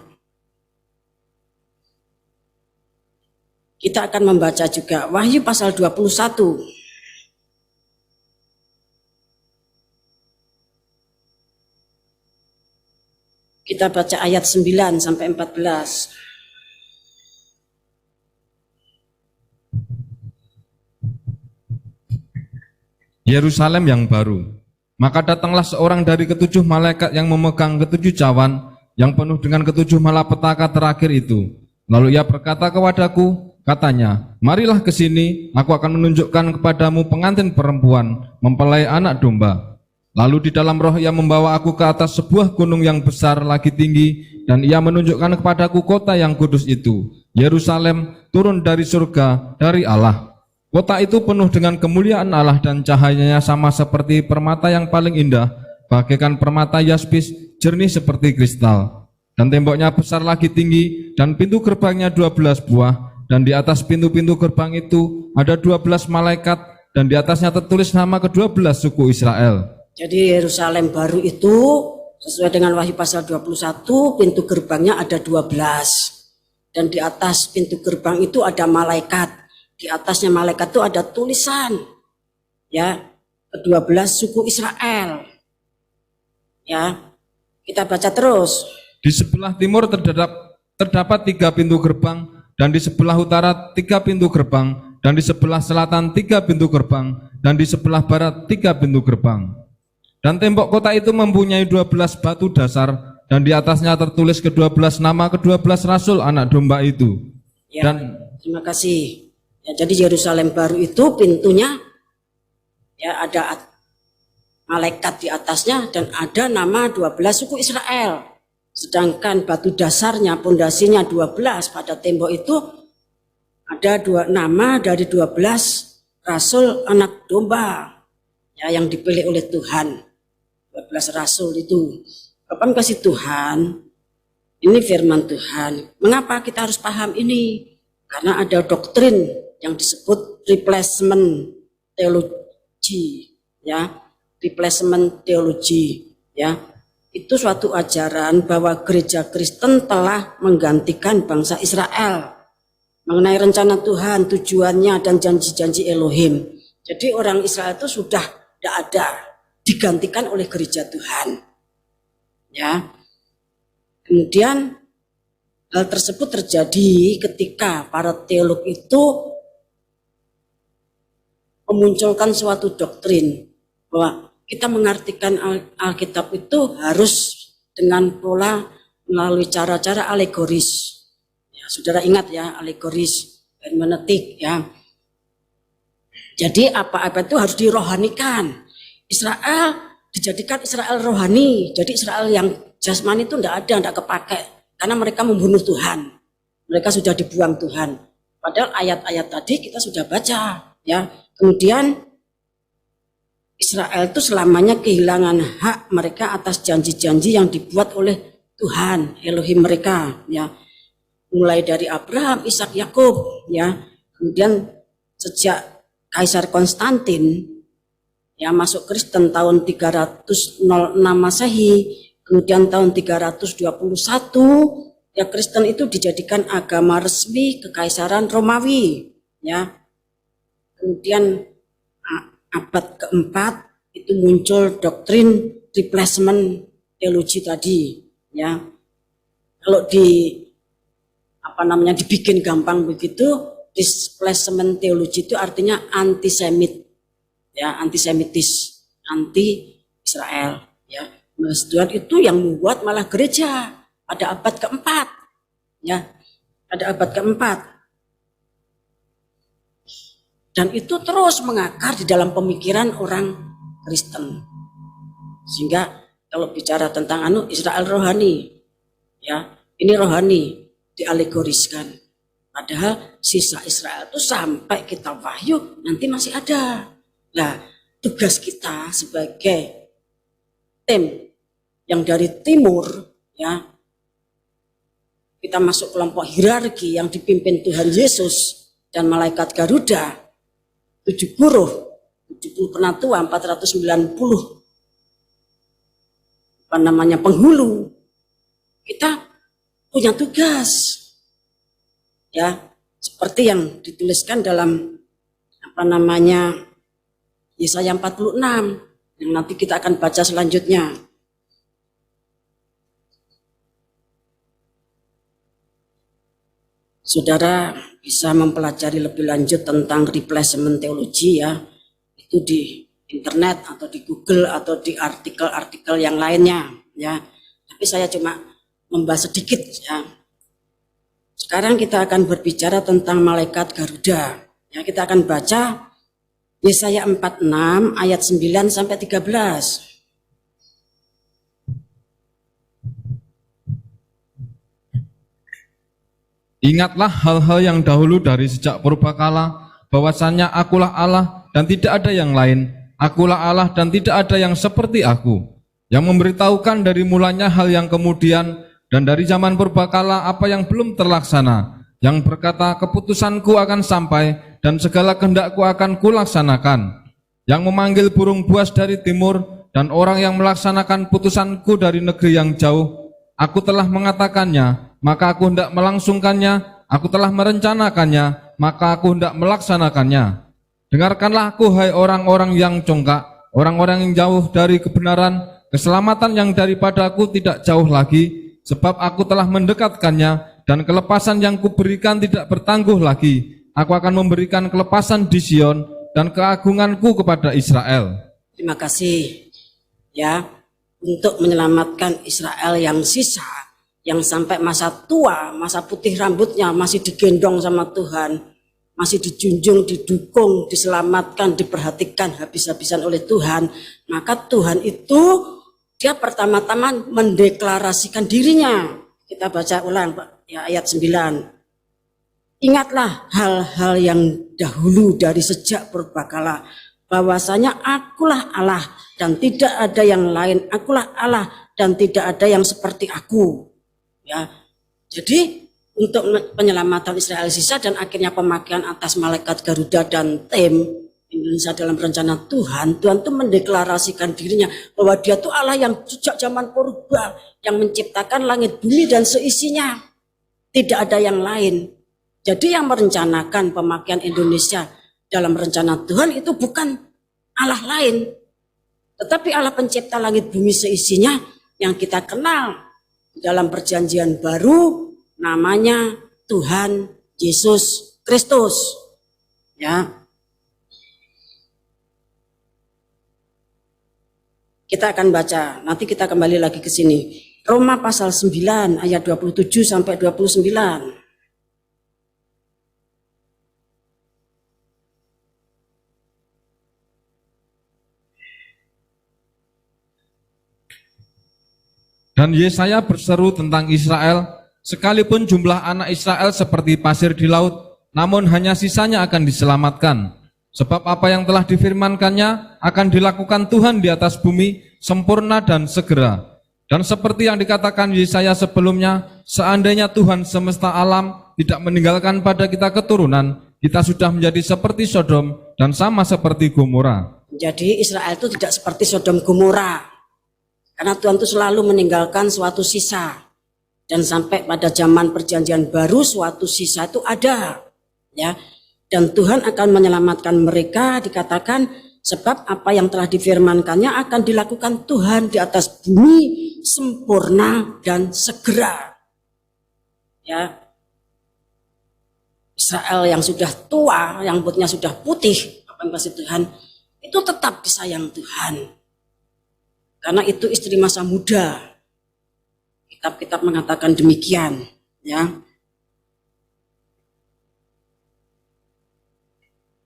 Kita akan membaca juga Wahyu pasal 21. Kita baca ayat 9 sampai 14. Yerusalem yang baru. Maka datanglah seorang dari ketujuh malaikat yang memegang ketujuh cawan, yang penuh dengan ketujuh malapetaka terakhir itu. Lalu ia berkata kepadaku, katanya, marilah ke sini, aku akan menunjukkan kepadamu pengantin perempuan mempelai anak domba. Lalu di dalam roh ia membawa aku ke atas sebuah gunung yang besar lagi tinggi, dan ia menunjukkan kepadaku kota yang kudus itu, Yerusalem, turun dari surga, dari Allah. Kota itu penuh dengan kemuliaan Allah dan cahayanya sama seperti permata yang paling indah, bagaikan permata yaspis, jernih seperti kristal. Dan temboknya besar lagi tinggi, dan pintu gerbangnya 12 buah, dan di atas pintu-pintu gerbang itu ada 12 malaikat, dan di atasnya tertulis nama ke-12 suku Israel. Jadi Yerusalem baru itu sesuai dengan Wahyu pasal 21, pintu gerbangnya ada 12. Dan di atas pintu gerbang itu ada malaikat. Di atasnya malaikat itu ada tulisan, ya, ke-12 suku Israel. Ya, kita baca terus. Di sebelah timur terdapat 3 pintu gerbang, dan di sebelah utara 3 pintu gerbang, dan di sebelah selatan 3 pintu gerbang, dan di sebelah barat 3 pintu gerbang. Dan tembok kota itu mempunyai 12 batu dasar, dan di atasnya tertulis ke-12 nama ke-12 rasul anak domba itu. Ya, dan terima kasih. Ya, jadi Yerusalem baru itu pintunya, ya, ada malaikat di atasnya dan ada nama 12 suku Israel. Sedangkan batu dasarnya, pondasinya 12 pada tembok itu ada nama dari 12 rasul anak domba, ya, yang dipilih oleh Tuhan. 12 rasul itu. Kapan kasih Tuhan? Ini firman Tuhan. Mengapa kita harus paham ini? Karena ada doktrin yang disebut replacement theology, ya. Replacement theology, ya. Itu suatu ajaran bahwa gereja Kristen telah menggantikan bangsa Israel mengenai rencana Tuhan, tujuannya dan janji-janji Elohim. Jadi orang Israel itu sudah tidak ada, digantikan oleh gereja Tuhan. Ya. Kemudian hal tersebut terjadi ketika para teolog itu memunculkan suatu doktrin bahwa kita mengartikan Alkitab itu harus dengan pola melalui cara-cara alegoris. Ya, saudara ingat ya, alegoris, hermeneutik, ya. Jadi apa-apa itu harus dirohanikan. Israel dijadikan Israel rohani, jadi Israel yang jasmani itu tidak ada, tidak kepakai, karena mereka membunuh Tuhan, mereka sudah dibuang Tuhan. Padahal ayat-ayat tadi kita sudah baca, ya. Kemudian Israel itu selamanya kehilangan hak mereka atas janji-janji yang dibuat oleh Tuhan, Elohim mereka, ya. Mulai dari Abraham, Ishak, Yakub, ya. Kemudian sejak Kaisar Konstantin, ya, masuk Kristen tahun 306 Masehi, kemudian tahun 321 ya Kristen itu dijadikan agama resmi Kekaisaran Romawi, ya. Kemudian abad keempat itu muncul doktrin replacement teologi tadi, ya. Kalau dibikin gampang begitu, replacement teologi itu artinya antisemit. Ya, antisemitis, anti Israel, ya. Tuhan itu yang membuat malah gereja pada abad keempat, ya, pada abad keempat, dan itu terus mengakar di dalam pemikiran orang Kristen, sehingga kalau bicara tentang Israel rohani, ya, ini rohani dialegoriskan, padahal sisa Israel itu sampai kitab Wahyu nanti masih ada. Nah, tugas kita sebagai tim yang dari timur, ya, kita masuk kelompok hierarki yang dipimpin Tuhan Yesus dan malaikat Garuda, 7 huruf, 70 penatua, 490 penghulu. Kita punya tugas, ya, seperti yang dituliskan dalam Yesaya 46 yang nanti kita akan baca selanjutnya. Saudara bisa mempelajari lebih lanjut tentang replacement teologi, ya, itu di internet atau di Google atau di artikel-artikel yang lainnya, ya. Tapi saya cuma membahas sedikit ya. Sekarang kita akan berbicara tentang malaikat Garuda. Ya, kita akan baca Yesaya 46 ayat 9 sampai 13. Ingatlah hal-hal yang dahulu dari sejak purbakala, bahwasannya akulah Allah dan tidak ada yang lain. Akulah Allah dan tidak ada yang seperti aku, yang memberitahukan dari mulanya hal yang kemudian, dan dari zaman purbakala apa yang belum terlaksana, yang berkata keputusanku akan sampai dan segala kehendakku akan kulaksanakan, yang memanggil burung buas dari timur dan orang yang melaksanakan putusanku dari negeri yang jauh. Aku telah mengatakannya, maka aku hendak melangsungkannya. Aku telah merencanakannya, maka aku hendak melaksanakannya. Dengarkanlah aku, hai orang-orang yang congkak, orang-orang yang jauh dari kebenaran. Keselamatan yang daripadaku tidak jauh lagi, sebab aku telah mendekatkannya, dan kelepasan yang kuberikan tidak bertangguh lagi. Aku akan memberikan kelepasan di Sion dan keagunganku kepada Israel. Terima kasih ya, untuk menyelamatkan Israel yang sisa, yang sampai masa tua, masa putih rambutnya masih digendong sama Tuhan, masih dijunjung, didukung, diselamatkan, diperhatikan habis-habisan oleh Tuhan. Maka Tuhan itu dia pertama-tama mendeklarasikan dirinya. Kita baca ulang ya, ayat 9. Ingatlah hal-hal yang dahulu dari sejak purbakala, bahwasanya akulah Allah dan tidak ada yang lain. Akulah Allah dan tidak ada yang seperti aku. Ya, jadi untuk penyelamatan Israel sisa dan akhirnya pemakaian atas malaikat Garuda dan tim Indonesia dalam rencana Tuhan, Tuhan itu mendeklarasikan dirinya bahwa dia itu Allah yang sejak zaman purba, yang menciptakan langit bumi dan seisinya. Tidak ada yang lain. Jadi yang merencanakan pemakaian Indonesia dalam rencana Tuhan itu bukan Allah lain, tetapi Allah pencipta langit bumi seisinya yang kita kenal dalam perjanjian baru, namanya Tuhan Yesus Kristus. Ya. Kita akan baca, nanti kita kembali lagi ke sini. Roma pasal 9 ayat 27 sampai 29. Dan Yesaya berseru tentang Israel, sekalipun jumlah anak Israel seperti pasir di laut, namun hanya sisanya akan diselamatkan. Sebab apa yang telah difirmankannya akan dilakukan Tuhan di atas bumi, sempurna dan segera. Dan seperti yang dikatakan Yesaya sebelumnya, seandainya Tuhan semesta alam tidak meninggalkan pada kita keturunan, kita sudah menjadi seperti Sodom dan sama seperti Gomora. Jadi Israel itu tidak seperti Sodom Gomora. Karena Tuhan itu selalu meninggalkan suatu sisa. Dan sampai pada zaman perjanjian baru suatu sisa itu ada. Ya. Dan Tuhan akan menyelamatkan mereka, dikatakan sebab apa yang telah difirmankannya akan dilakukan Tuhan di atas bumi sempurna dan segera. Ya. Israel yang sudah tua, yang rambutnya sudah putih, apa yang kasih Tuhan, itu tetap disayang Tuhan. Karena itu istri masa muda. Kitab-kitab mengatakan demikian, ya.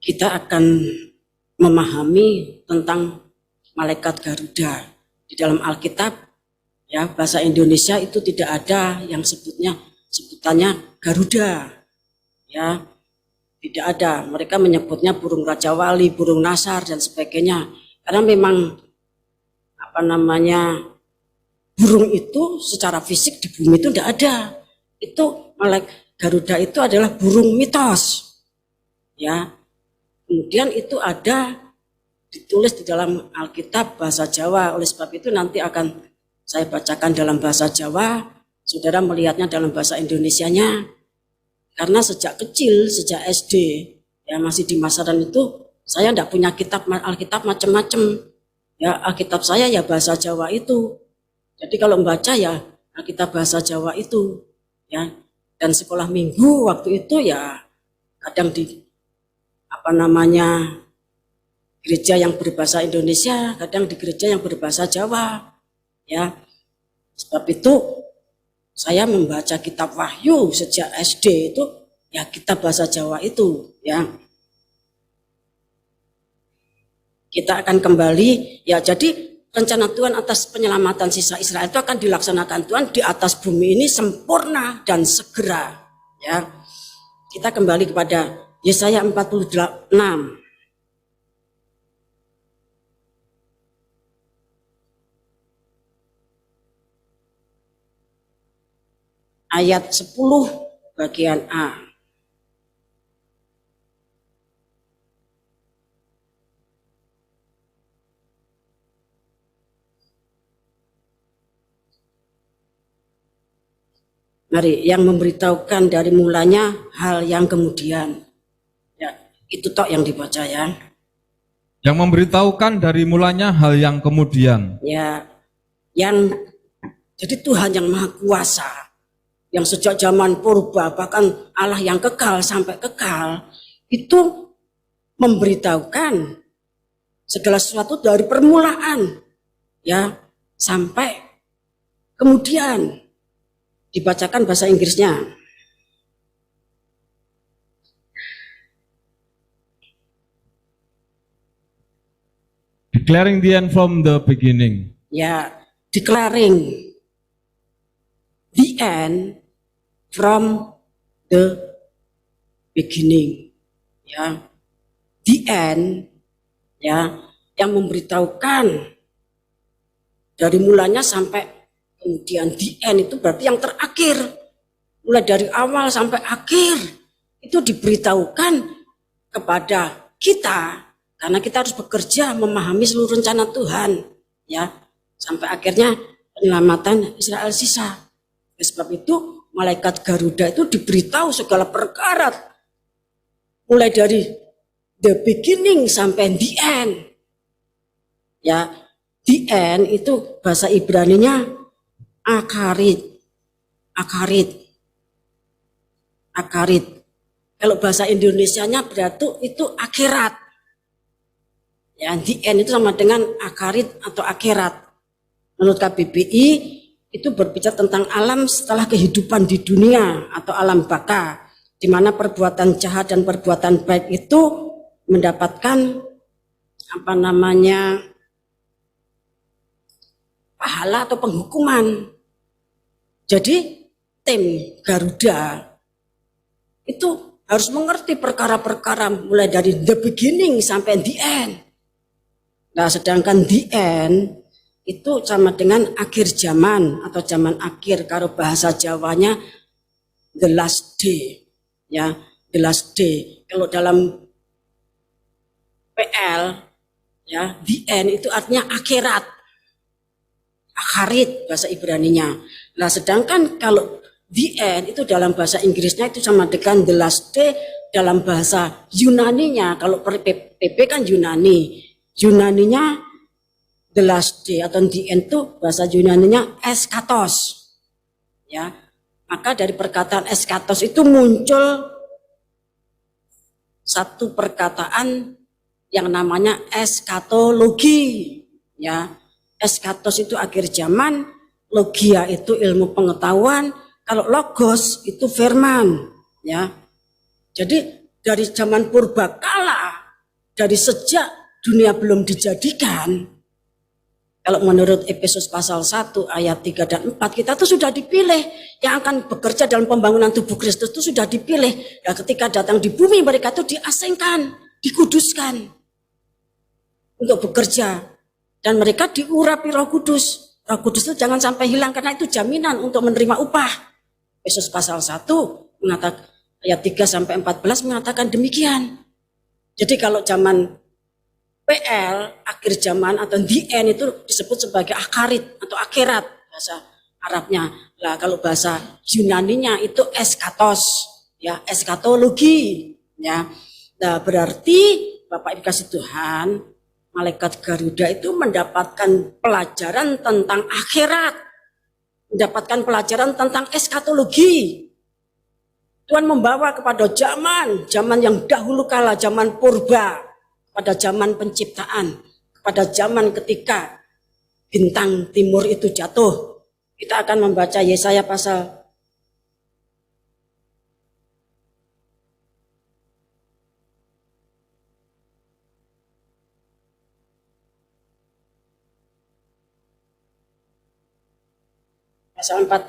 Kita akan memahami tentang malaikat Garuda di dalam Alkitab, ya, bahasa Indonesia itu tidak ada yang sebutannya Garuda, ya, tidak ada. Mereka menyebutnya burung Raja Wali, burung Nasar dan sebagainya. Karena memang burung itu secara fisik di bumi itu tidak ada. Itu malaikat Garuda itu adalah burung mitos, ya. Kemudian itu ada ditulis di dalam Alkitab bahasa Jawa. Oleh sebab itu nanti akan saya bacakan dalam bahasa Jawa, saudara melihatnya dalam bahasa Indonesianya. Karena sejak kecil, sejak SD, ya masih di Masaran itu, saya tidak punya kitab Alkitab macam-macam. Ya, Alkitab saya ya bahasa Jawa itu. Jadi kalau membaca ya Alkitab bahasa Jawa itu, ya. Dan sekolah minggu waktu itu ya kadang di gereja yang berbahasa Indonesia, kadang di gereja yang berbahasa Jawa, ya. Sebab itu Saya membaca kitab Wahyu sejak SD itu ya kitab bahasa Jawa itu ya. Kita akan kembali ya, jadi rencana Tuhan atas penyelamatan sisa Israel itu akan dilaksanakan Tuhan di atas bumi ini sempurna dan segera ya. Kita kembali kepada Yesaya 46 ayat 10 bagian A. Mari, yang memberitahukan dari mulanya hal yang kemudian. Ya, itu tok yang dibaca ya. Yang memberitahukan dari mulanya hal yang kemudian. Ya, yang jadi Tuhan yang Maha Kuasa, yang sejak zaman purba bahkan Allah yang kekal sampai kekal, itu memberitahukan segala sesuatu dari permulaan ya sampai kemudian. Dibacakan bahasa Inggrisnya. Declaring the end from the beginning. Ya, declaring the end from the beginning. Ya, the end ya, yang memberitahukan dari mulanya sampai kemudian. The end itu berarti yang terakhir, mulai dari awal sampai akhir itu diberitahukan kepada kita, karena kita harus bekerja memahami seluruh rencana Tuhan ya, sampai akhirnya penyelamatan Israel sisa. Sebab itu malaikat Garuda itu diberitahu segala perkara mulai dari the beginning sampai the end ya. The end itu bahasa Ibraninya akarit. Kalau bahasa Indonesianya berarti itu akhirat. Ya, the end itu sama dengan akarit atau akhirat. Menurut KBBI itu berbicara tentang alam setelah kehidupan di dunia atau alam baka, di mana perbuatan jahat dan perbuatan baik itu mendapatkan pahala atau penghukuman. Jadi tim Garuda itu harus mengerti perkara-perkara mulai dari the beginning sampai the end. Nah, sedangkan the end itu sama dengan akhir zaman atau zaman akhir, kalau bahasa Jawanya the last day ya, the last day. Kalau dalam PL ya, the end itu artinya akhirat. Akharit bahasa Ibraninya. Nah, sedangkan kalau the end itu dalam bahasa Inggrisnya itu sama dengan the last day dalam bahasa Yunaninya. Kalau PP kan Yunaninya the last day atau the end itu bahasa Yunaninya eskatos. Ya. Maka dari perkataan eskatos itu muncul satu perkataan yang namanya eskatologi. Ya. Eskatos itu akhir zaman, logia itu ilmu pengetahuan, kalau logos itu firman, ya. Jadi dari zaman purbakala, dari sejak dunia belum dijadikan, kalau menurut Efesus pasal 1 ayat 3 dan 4, kita tuh sudah dipilih yang akan bekerja dalam pembangunan tubuh Kristus itu sudah dipilih. Ya, ketika datang di bumi mereka itu diasingkan, dikuduskan untuk bekerja. Dan mereka diurapi Roh Kudus. Roh Kudus itu jangan sampai hilang karena itu jaminan untuk menerima upah. Efesus pasal 1 mengatakan ayat 3 sampai 14 mengatakan demikian. Jadi kalau zaman PL, akhir zaman atau the end itu disebut sebagai akarit atau akhirat bahasa Arabnya. Lah kalau bahasa Yunaninya itu eskatos, ya, eskatologi, ya. Nah, berarti Bapak Ibu kasih Tuhan, malaikat Garuda itu mendapatkan pelajaran tentang akhirat, mendapatkan pelajaran tentang eskatologi. Tuhan membawa kepada zaman yang dahulu kala, zaman purba, pada zaman penciptaan, pada zaman ketika bintang timur itu jatuh, Kita akan membaca Yesaya pasal 14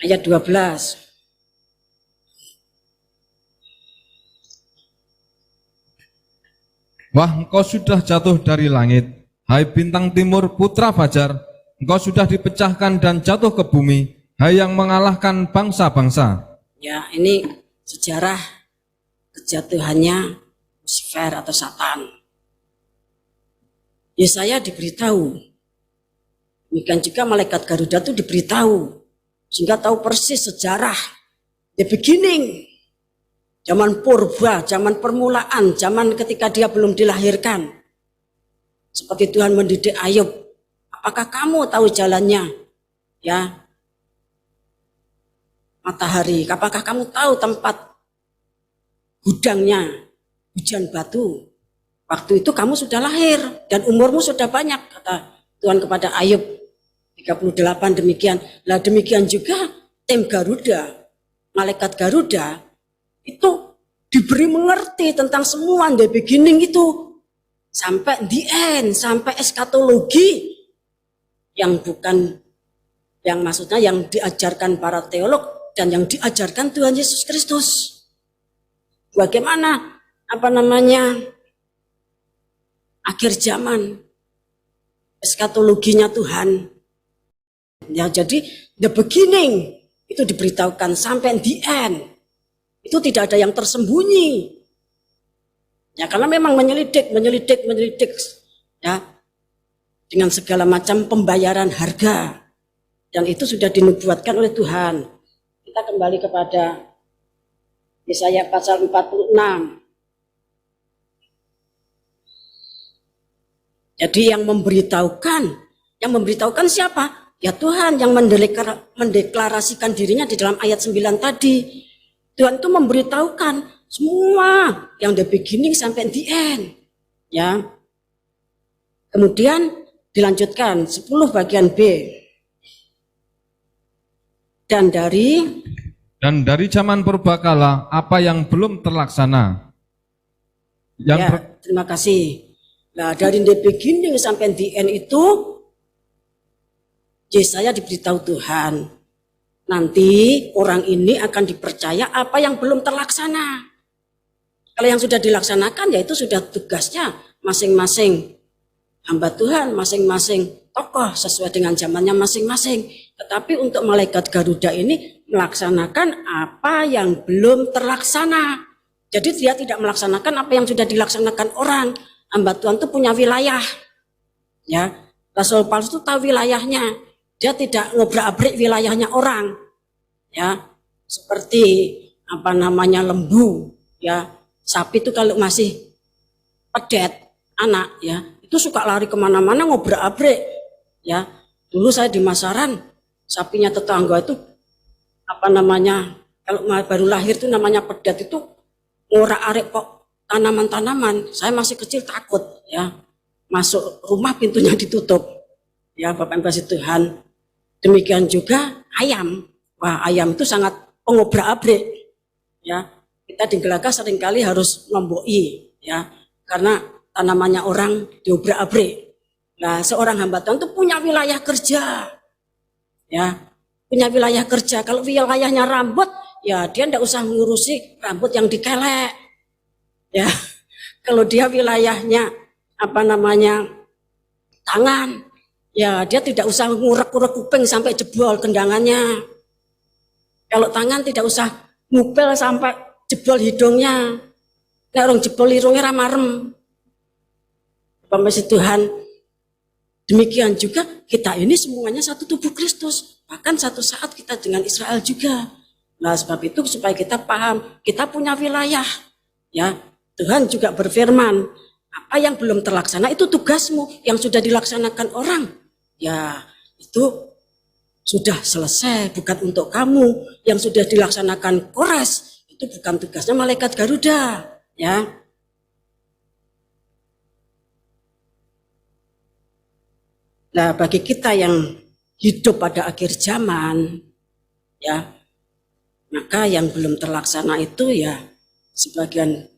ayat 12. Wah, engkau sudah jatuh dari langit, hai bintang timur putra fajar, engkau sudah dipecahkan dan jatuh ke bumi, hai yang mengalahkan bangsa-bangsa. Ya, ini sejarah kejatuhannya Lucifer atau Satan. Yesaya diberitahu, demikian juga malaikat Garuda itu diberitahu, sehingga tahu persis sejarah, the beginning, zaman purba, zaman permulaan, zaman ketika dia belum dilahirkan. Seperti Tuhan mendidik Ayub, apakah kamu tahu jalannya? Ya, matahari, apakah kamu tahu tempat gudangnya hujan batu? Waktu itu kamu sudah lahir dan umurmu sudah banyak, kata Tuhan kepada Ayub 38 demikian. Lah demikian juga tim Garuda, malaikat Garuda itu diberi mengerti tentang semua the beginning itu sampai the end, sampai eskatologi yang bukan, yang maksudnya yang diajarkan para teolog dan yang diajarkan Tuhan Yesus Kristus. Bagaimana akhir zaman, eskatologinya Tuhan. Ya, jadi the beginning itu diberitahukan sampai the end. Itu tidak ada yang tersembunyi. Ya, karena memang menyelidik ya, dengan segala macam pembayaran harga. Dan itu sudah dinubuatkan oleh Tuhan. Kita kembali kepada Yesaya pasal 46. Jadi yang memberitahukan siapa? Ya Tuhan yang mendeklarasikan dirinya di dalam ayat 9 tadi. Tuhan itu memberitahukan semua yang the beginning sampai the end. Ya. Kemudian dilanjutkan 10 bagian B. Dan dari zaman purbakala apa yang belum terlaksana. Terima kasih. Nah, dari the beginning sampai the end itu Yesaya diberitahu Tuhan, nanti orang ini akan dipercaya apa yang belum terlaksana. Kalau yang sudah dilaksanakan, ya itu sudah tugasnya masing-masing hamba Tuhan, masing-masing tokoh sesuai dengan zamannya masing-masing. Tetapi untuk malaikat Garuda ini melaksanakan apa yang belum terlaksana. Jadi dia tidak melaksanakan apa yang sudah dilaksanakan orang. Hamba Tuhan itu punya wilayah. Ya, Rasul Paulus itu tahu wilayahnya. Dia tidak ngobrak-abrik wilayahnya orang. Ya, seperti lembu, ya. Sapi itu kalau masih pedet anak, ya, itu suka lari kemana-mana ngobrak-abrik. Ya, dulu saya di Masaran, sapinya tetangga itu kalau baru lahir itu namanya pedet itu ngorak-arik kok tanaman-tanaman. Saya masih kecil takut, ya. Masuk rumah pintunya ditutup. Ya, Bapak Ibu kasih Tuhan. Demikian juga ayam. Wah, ayam itu sangat pengobrak-abrik. Ya, kita di Gelaga seringkali harus nomboi, ya, karena tanamannya orang diobrak-abrik. Nah, seorang hamba Tuhan itu punya wilayah kerja. Ya, punya wilayah kerja. Kalau wilayahnya rambut, ya dia tidak usah ngurusi rambut yang dikelek. Ya, kalau dia wilayahnya tangan, ya dia tidak usah ngurek-ngurek kuping sampai jebol kendangannya. Kalau tangan tidak usah ngupel sampai jebol hidungnya. Nek orang jebol hidungnya ramarem. Pemesi Tuhan. Demikian juga kita ini semuanya satu tubuh Kristus. Bahkan satu saat kita dengan Israel juga. Nah, sebab itu supaya kita paham, kita punya wilayah. Ya, Tuhan juga berfirman, apa yang belum terlaksana itu tugasmu, yang sudah dilaksanakan orang. Ya, itu sudah selesai, bukan untuk kamu. Yang sudah dilaksanakan Kores, itu bukan tugasnya malaikat Garuda. Ya. Nah, bagi kita yang hidup pada akhir zaman, ya, maka yang belum terlaksana itu ya sebagian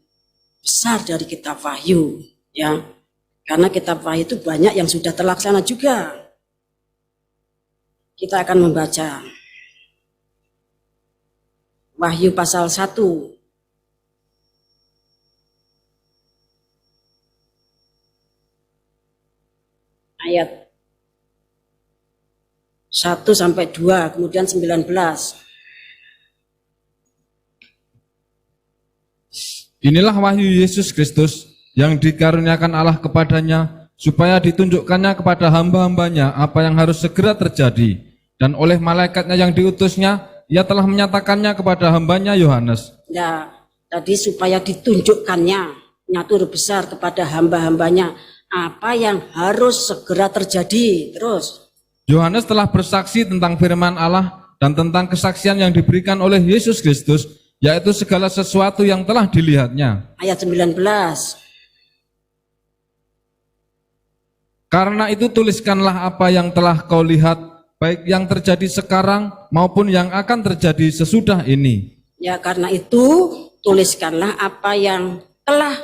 besar dari kitab Wahyu, ya. Karena kitab Wahyu itu banyak yang sudah terlaksana juga. Kita akan membaca Wahyu pasal 1. Ayat 1 sampai 2, kemudian 19. Inilah wahyu Yesus Kristus yang dikaruniakan Allah kepadanya, supaya ditunjukkannya kepada hamba-hambanya apa yang harus segera terjadi. Dan oleh malaikatnya yang diutusnya, ia telah menyatakannya kepada hambanya Yohanes. Nah, tadi supaya ditunjukkannya, nyatur besar kepada hamba-hambanya, apa yang harus segera terjadi. Terus, Yohanes telah bersaksi tentang firman Allah dan tentang kesaksian yang diberikan oleh Yesus Kristus, yaitu segala sesuatu yang telah dilihatnya. ayat 19. Karena itu tuliskanlah apa yang telah kau lihat, baik yang terjadi sekarang maupun yang akan terjadi sesudah ini. Ya, karena itu tuliskanlah apa yang telah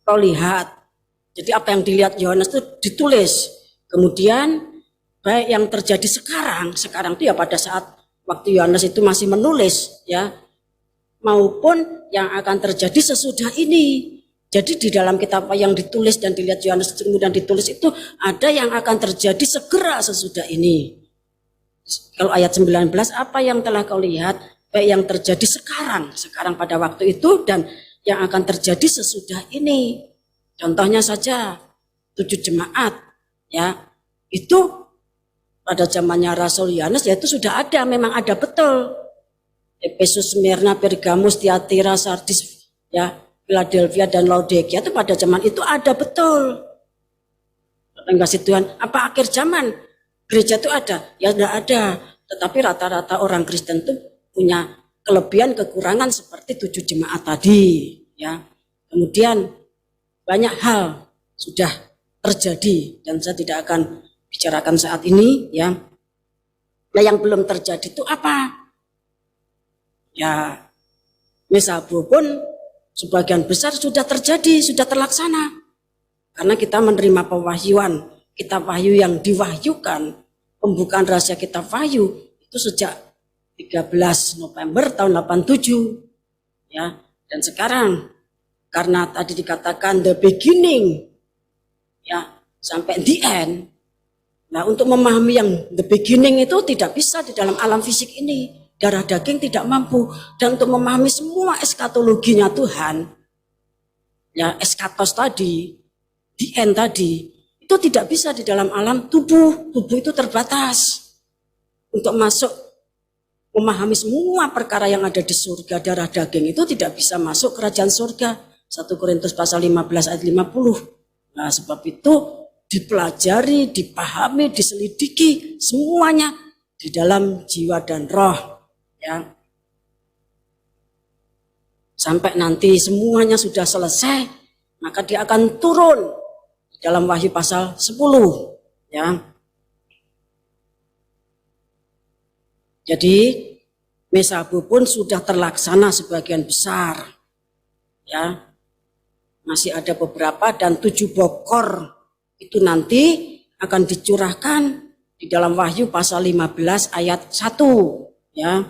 kau lihat. Jadi apa yang dilihat Yohanes itu ditulis. Kemudian baik yang terjadi sekarang itu ya pada saat waktu Yohanes itu masih menulis, ya, maupun yang akan terjadi sesudah ini. Jadi di dalam kitab yang ditulis dan dilihat Yohanes kemudian ditulis itu ada yang akan terjadi segera sesudah ini. Kalau ayat 19, apa yang telah kau lihat baik yang terjadi sekarang pada waktu itu dan yang akan terjadi sesudah ini. Contohnya saja 7 jemaat, ya, itu pada zamannya Rasul Yohanes ya itu sudah ada, memang ada betul. Efesus, Smyrna, Pergamus, Tiatira, Sardis, ya, Philadelphia dan Laodikia itu pada zaman itu ada betul. Kasih Tuhan, apa akhir zaman gereja itu ada? Ya tidak ada. Tetapi rata-rata orang Kristen itu punya kelebihan kekurangan seperti 7 jemaat tadi, ya. Kemudian banyak hal sudah terjadi dan saya tidak akan bicarakan saat ini, ya. Nah, yang belum terjadi itu apa? Ya, Mesabu pun sebagian besar sudah terjadi, sudah terlaksana. Karena kita menerima pewahyuan, kitab Wahyu yang diwahyukan, pembukaan rahasia kitab Wahyu itu sejak 13 November tahun 87. Ya, dan sekarang karena tadi dikatakan the beginning, ya, sampai the end. Nah, untuk memahami yang the beginning itu tidak bisa di dalam alam fisik ini. Darah daging tidak mampu. Dan untuk memahami semua eskatologinya Tuhan, ya, eskatos tadi, the end tadi, itu tidak bisa di dalam alam tubuh. Tubuh itu terbatas. Untuk masuk memahami semua perkara yang ada di surga, darah daging itu tidak bisa masuk kerajaan surga. 1 Korintus pasal 15 ayat 50. Nah, sebab itu dipelajari, dipahami, diselidiki semuanya di dalam jiwa dan roh, ya. Sampai nanti semuanya sudah selesai, maka dia akan turun di dalam Wahyu pasal 10, ya. Jadi Mesabu pun sudah terlaksana sebagian besar, ya. Masih ada beberapa dan 7 bokor itu nanti akan dicurahkan di dalam Wahyu pasal 15 ayat 1, ya.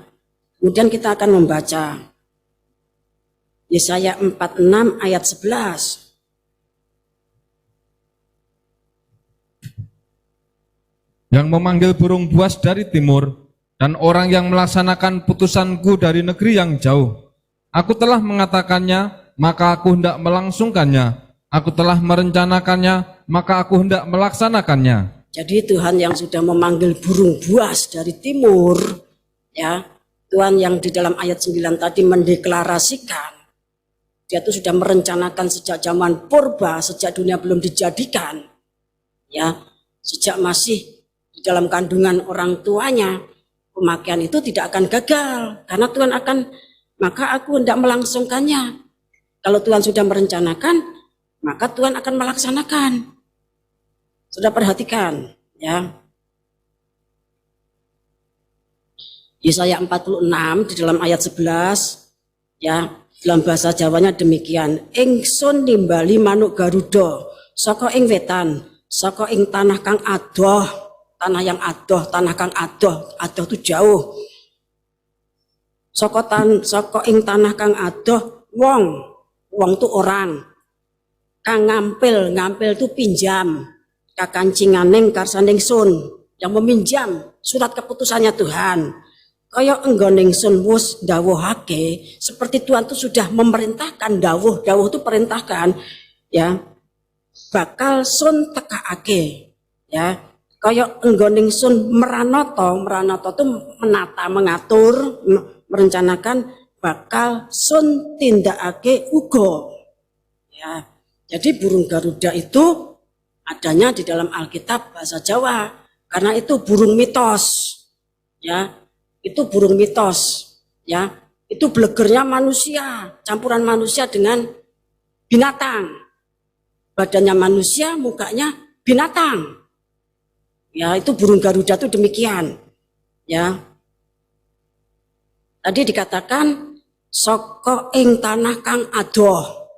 Kemudian kita akan membaca Yesaya 46 ayat 11. Yang memanggil burung buas dari timur dan orang yang melaksanakan putusanku dari negeri yang jauh. Aku telah mengatakannya, maka aku hendak melangsungkannya. Aku telah merencanakannya, maka aku hendak melaksanakannya. Jadi Tuhan yang sudah memanggil burung buas dari timur, ya, Tuhan yang di dalam ayat 9 tadi mendeklarasikan, dia itu sudah merencanakan sejak zaman purba, sejak dunia belum dijadikan, ya, sejak masih di dalam kandungan orang tuanya, pemakaian itu tidak akan gagal, karena Tuhan akan, maka aku hendak melangsungkannya. Kalau Tuhan sudah merencanakan, maka Tuhan akan melaksanakan. Sudah perhatikan ya. Yesaya 46 di dalam ayat 11 ya, dalam bahasa Jawanya demikian. Ingsun nimbali manuk Garuda saka ing wetan, saka ing tanah kang adoh, tanah yang adoh, tanah kang adoh, adoh itu jauh. Saka ing tanah kang adoh wong itu orang. Kang ngampil itu pinjam. Kakancinganing karsaning sun yang meminjam surat keputusannya Tuhan. Kaya enggoning sun wis dawuhake, seperti Tuhan itu sudah memerintahkan dawuh itu perintahkan ya. Bakal sun tekaake ya. Kaya enggoning sun meranoto itu menata, mengatur, merencanakan, bakal sun tindakake uga ya. Jadi burung Garuda itu adanya di dalam Alkitab bahasa Jawa karena itu burung mitos ya, itu burung mitos ya, itu blegernya manusia, campuran manusia dengan binatang, badannya manusia, mukanya binatang ya. Itu burung Garuda itu demikian ya. Tadi dikatakan saka ing tanah kang adoh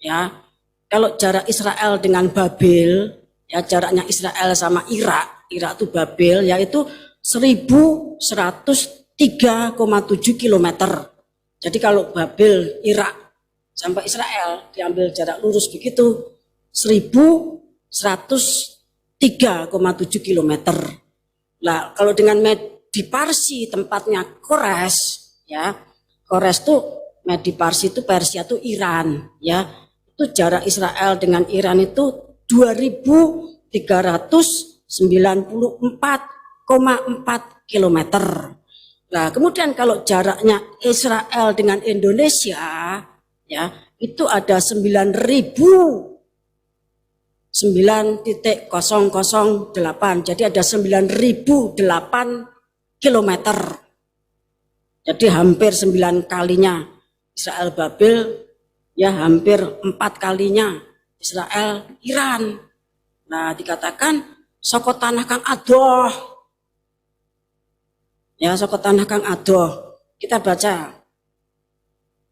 ya. Kalau jarak Israel dengan Babel, ya jaraknya Israel sama Irak itu Babel, yaitu 1103,7 km. Jadi kalau Babel, Irak sampai Israel diambil jarak lurus begitu 1103,7 km. Nah, kalau dengan Medi Parsi tempatnya Kores, ya Kores tuh Medi Parsi itu Persia tuh Iran, ya. Itu jarak Israel dengan Iran itu 2394,4 km. Nah, kemudian kalau jaraknya Israel dengan Indonesia ya, itu ada 9.008. Jadi ada 9.008 km. Jadi hampir 9 kalinya Israel Babel, ya hampir 4 kalinya Israel Iran. Nah, dikatakan saka tanah kang adoh. Ya, saka tanah kang adoh. Kita baca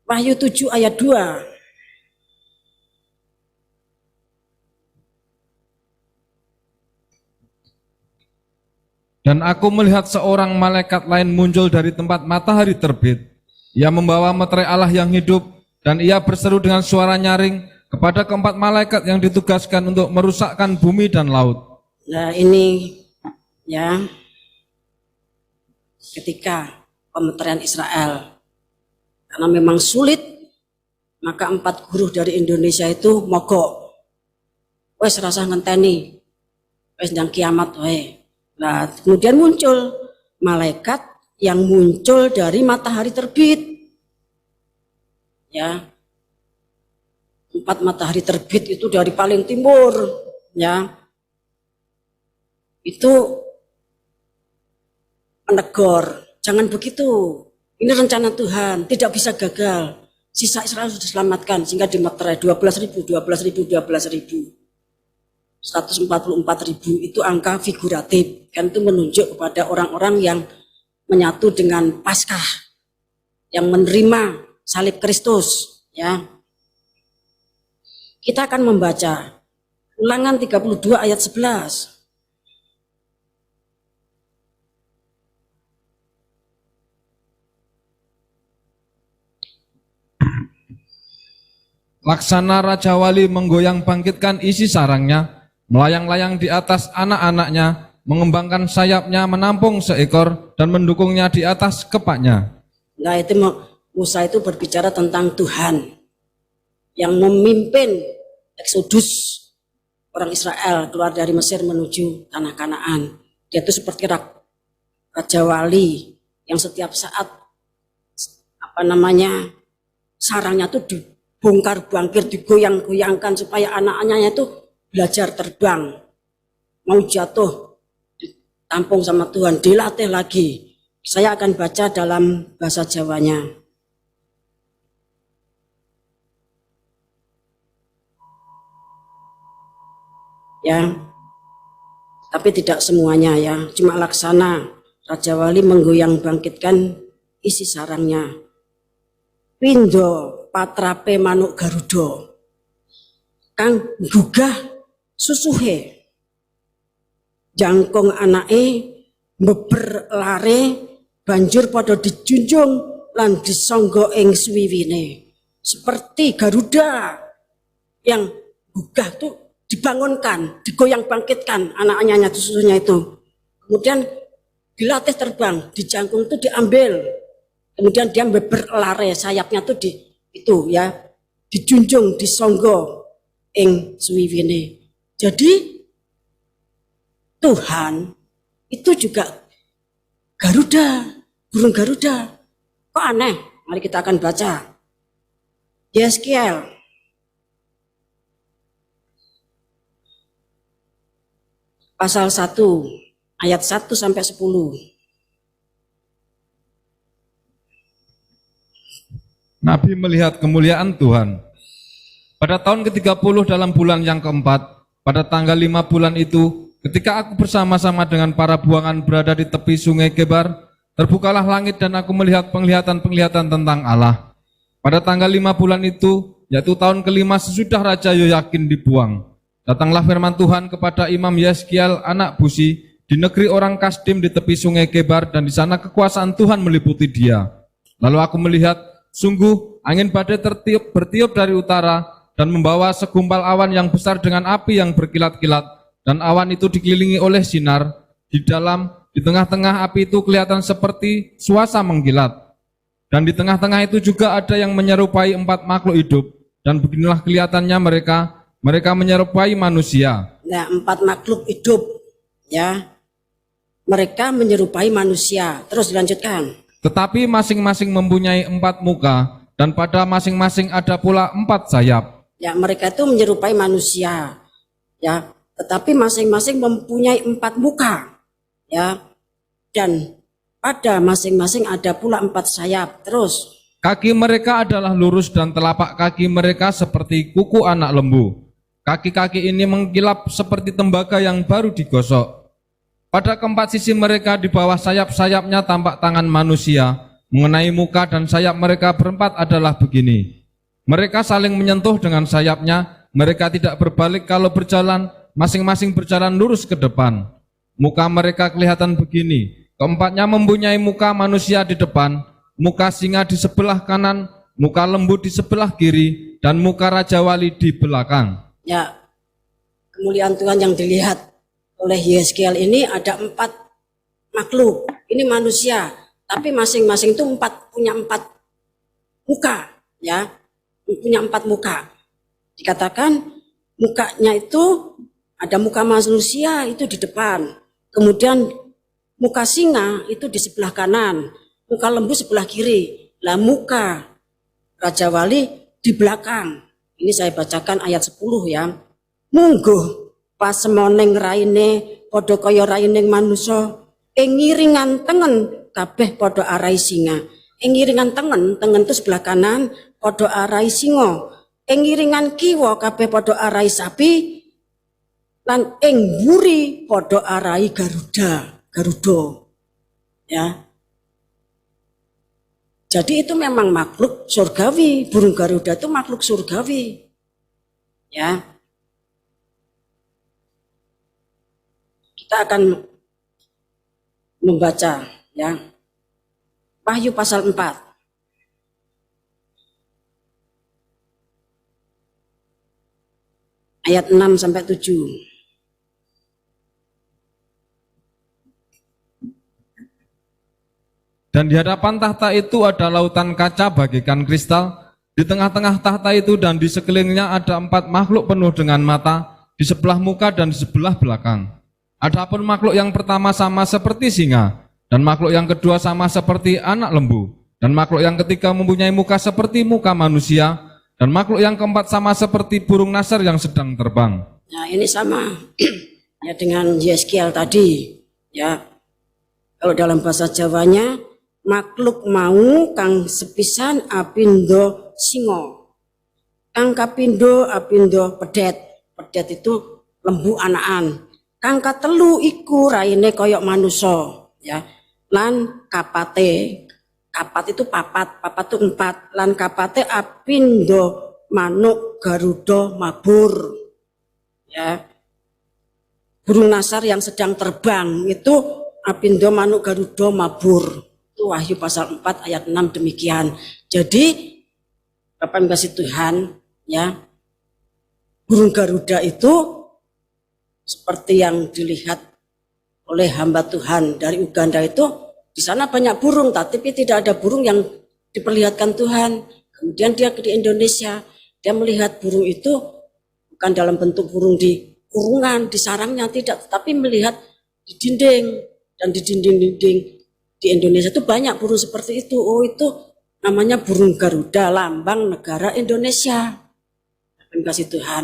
Wahyu 7 ayat 2. Dan aku melihat seorang malaikat lain muncul dari tempat matahari terbit. Ia membawa meterai Allah yang hidup, dan ia berseru dengan suara nyaring kepada keempat malaikat yang ditugaskan untuk merusakkan bumi dan laut. Nah, ini ya ketika pemeterian Israel, karena memang sulit, maka 4 guru dari Indonesia itu mogok. Wes rasa ngenteni, wes ndang kiamat wae. Nah, kemudian muncul malaikat yang muncul dari matahari terbit. Ya, 4 matahari terbit itu dari paling timur, ya. Itu menegur, jangan begitu. Ini rencana Tuhan, tidak bisa gagal. Sisa Israel sudah diselamatkan sehingga dimeterai 12.000, 144.000 itu angka figuratif, kan itu menunjuk kepada orang-orang yang menyatu dengan Paskah, yang menerima salib Kristus, ya. Kita akan membaca Ulangan 32 ayat 11. Laksana Raja Wali menggoyang bangkitkan isi sarangnya, melayang-layang di atas anak-anaknya, mengembangkan sayapnya menampung seekor dan mendukungnya di atas kepaknya. Nah, itu Musa itu berbicara tentang Tuhan yang memimpin eksodus orang Israel keluar dari Mesir menuju tanah Kanaan. Dia itu seperti Raja Wali yang setiap saat sarangnya itu dibongkar bangkir, digoyang-goyangkan supaya anak-anaknya itu belajar terbang, mau jatuh ditampung sama Tuhan, dilatih lagi. Saya akan baca dalam bahasa Jawanya. Ya, Tapi tidak semuanya ya, cuma Laksana Raja Wali menggoyang bangkitkan isi sarangnya. Pindo patrape manuk Garuda kang gugah susuhe jangkung anake beber lare banjur pada dijunjung lan disangga ing swiwine. Seperti Garuda yang gugah tuh dibangunkan, digoyang bangkitkan anak-anaknya susunya itu. Kemudian dilatih terbang, di jangkung itu diambil. Kemudian dia berlari, sayapnya tuh dijunjung, disonggo ing swiwine. Jadi Tuhan itu juga Garuda, burung Garuda. Kok aneh? Mari kita akan baca. Yeskiel pasal 1 ayat 1 sampai 10. Nabi melihat kemuliaan Tuhan. Pada tahun ke-30 dalam bulan yang keempat, pada tanggal 5 bulan itu, ketika aku bersama-sama dengan para buangan berada di tepi sungai Kebar, terbukalah langit dan aku melihat penglihatan-penglihatan tentang Allah. Pada tanggal 5 bulan itu, yaitu tahun ke-5 sesudah Raja Yoyakin dibuang, datanglah firman Tuhan kepada Imam Yeskiel anak Busi di negeri orang Kasdim di tepi sungai Kebar, dan di sana kekuasaan Tuhan meliputi dia. Lalu aku melihat, sungguh angin badai bertiup dari utara dan membawa segumpal awan yang besar dengan api yang berkilat-kilat, dan awan itu dikelilingi oleh sinar. Di tengah-tengah api itu kelihatan seperti suasa mengkilat. Dan di tengah-tengah itu juga ada yang menyerupai 4 makhluk hidup, dan beginilah kelihatannya mereka menyerupai manusia. Nah, 4 makhluk hidup, ya, mereka menyerupai manusia. Terus dilanjutkan. Tetapi masing-masing mempunyai 4 muka, dan pada masing-masing ada pula 4 sayap. Ya, mereka itu menyerupai manusia, ya, tetapi masing-masing mempunyai 4 muka, ya, dan pada masing-masing ada pula 4 sayap. Terus. Kaki mereka adalah lurus dan telapak kaki mereka seperti kuku anak lembu. Kaki-kaki ini mengkilap seperti tembaga yang baru digosok. Pada keempat sisi mereka di bawah sayap-sayapnya tampak tangan manusia. Mengenai muka dan sayap mereka berempat adalah begini. Mereka saling menyentuh dengan sayapnya. Mereka tidak berbalik kalau berjalan, masing-masing berjalan lurus ke depan. Muka mereka kelihatan begini. Keempatnya mempunyai muka manusia di depan, muka singa di sebelah kanan, muka lembu di sebelah kiri, dan muka Raja Wali di belakang. Ya, kemuliaan Tuhan yang dilihat oleh Yeskiel ini ada 4 makhluk. Ini manusia, tapi masing-masing itu punya 4 muka, ya, punya 4 muka. Dikatakan mukanya itu ada muka manusia itu di depan, kemudian muka singa itu di sebelah kanan, muka lembu sebelah kiri, lah muka Raja Wali di belakang. Ini saya bacakan ayat 10 ya. Mungguh pasemoneng raine padha kaya raining manusa, ing ngiringan tengen kabeh padha arai singa. Ing ngiringan tengen itu sebelah kanan padha arai singa. Ing ngiringan kiwa kabeh padha arai sapi, lan ing mburi padha arai Garuda. Ya. Jadi itu memang makhluk surgawi, burung Garuda itu makhluk surgawi. Ya. Kita akan membaca, ya. Wahyu pasal 4. Ayat 6 sampai 7. Dan di hadapan tahta itu ada lautan kaca bagaikan kristal. Di tengah-tengah tahta itu dan di sekelilingnya ada 4 makhluk penuh dengan mata, di sebelah muka dan di sebelah belakang. Adapun makhluk yang pertama sama seperti singa, dan makhluk yang kedua sama seperti anak lembu, dan makhluk yang ketiga mempunyai muka seperti muka manusia, dan makhluk yang keempat sama seperti burung nasar yang sedang terbang. Nah, ini sama ya dengan Yeskiel tadi, ya. Kalau dalam bahasa Jawanya, makhluk mau kang sepisan apindo singo, kang kapindo apindo pedet. Pedet itu lembu anaan. Kang katelu iku raine koyok manusa, ya. Lan kapate, kapat itu papat itu 4, lan kapate apindo manuk Garuda mabur. Ya. Burung nasar yang sedang terbang itu apindo manuk Garuda mabur. Itu Wahyu pasal 4 ayat 6 demikian. Jadi Bapak Ibu kasih Tuhan, ya. Burung Garuda itu seperti yang dilihat oleh hamba Tuhan dari Uganda itu, di sana banyak burung, tapi tidak ada burung yang diperlihatkan Tuhan. Kemudian dia di Indonesia, dia melihat burung itu bukan dalam bentuk burung di kurungan, di sarangnya, tidak, tapi melihat di dinding. Dan di dinding-dinding di Indonesia itu banyak burung seperti itu. Oh, itu namanya burung Garuda, lambang negara Indonesia. Terima kasih Tuhan,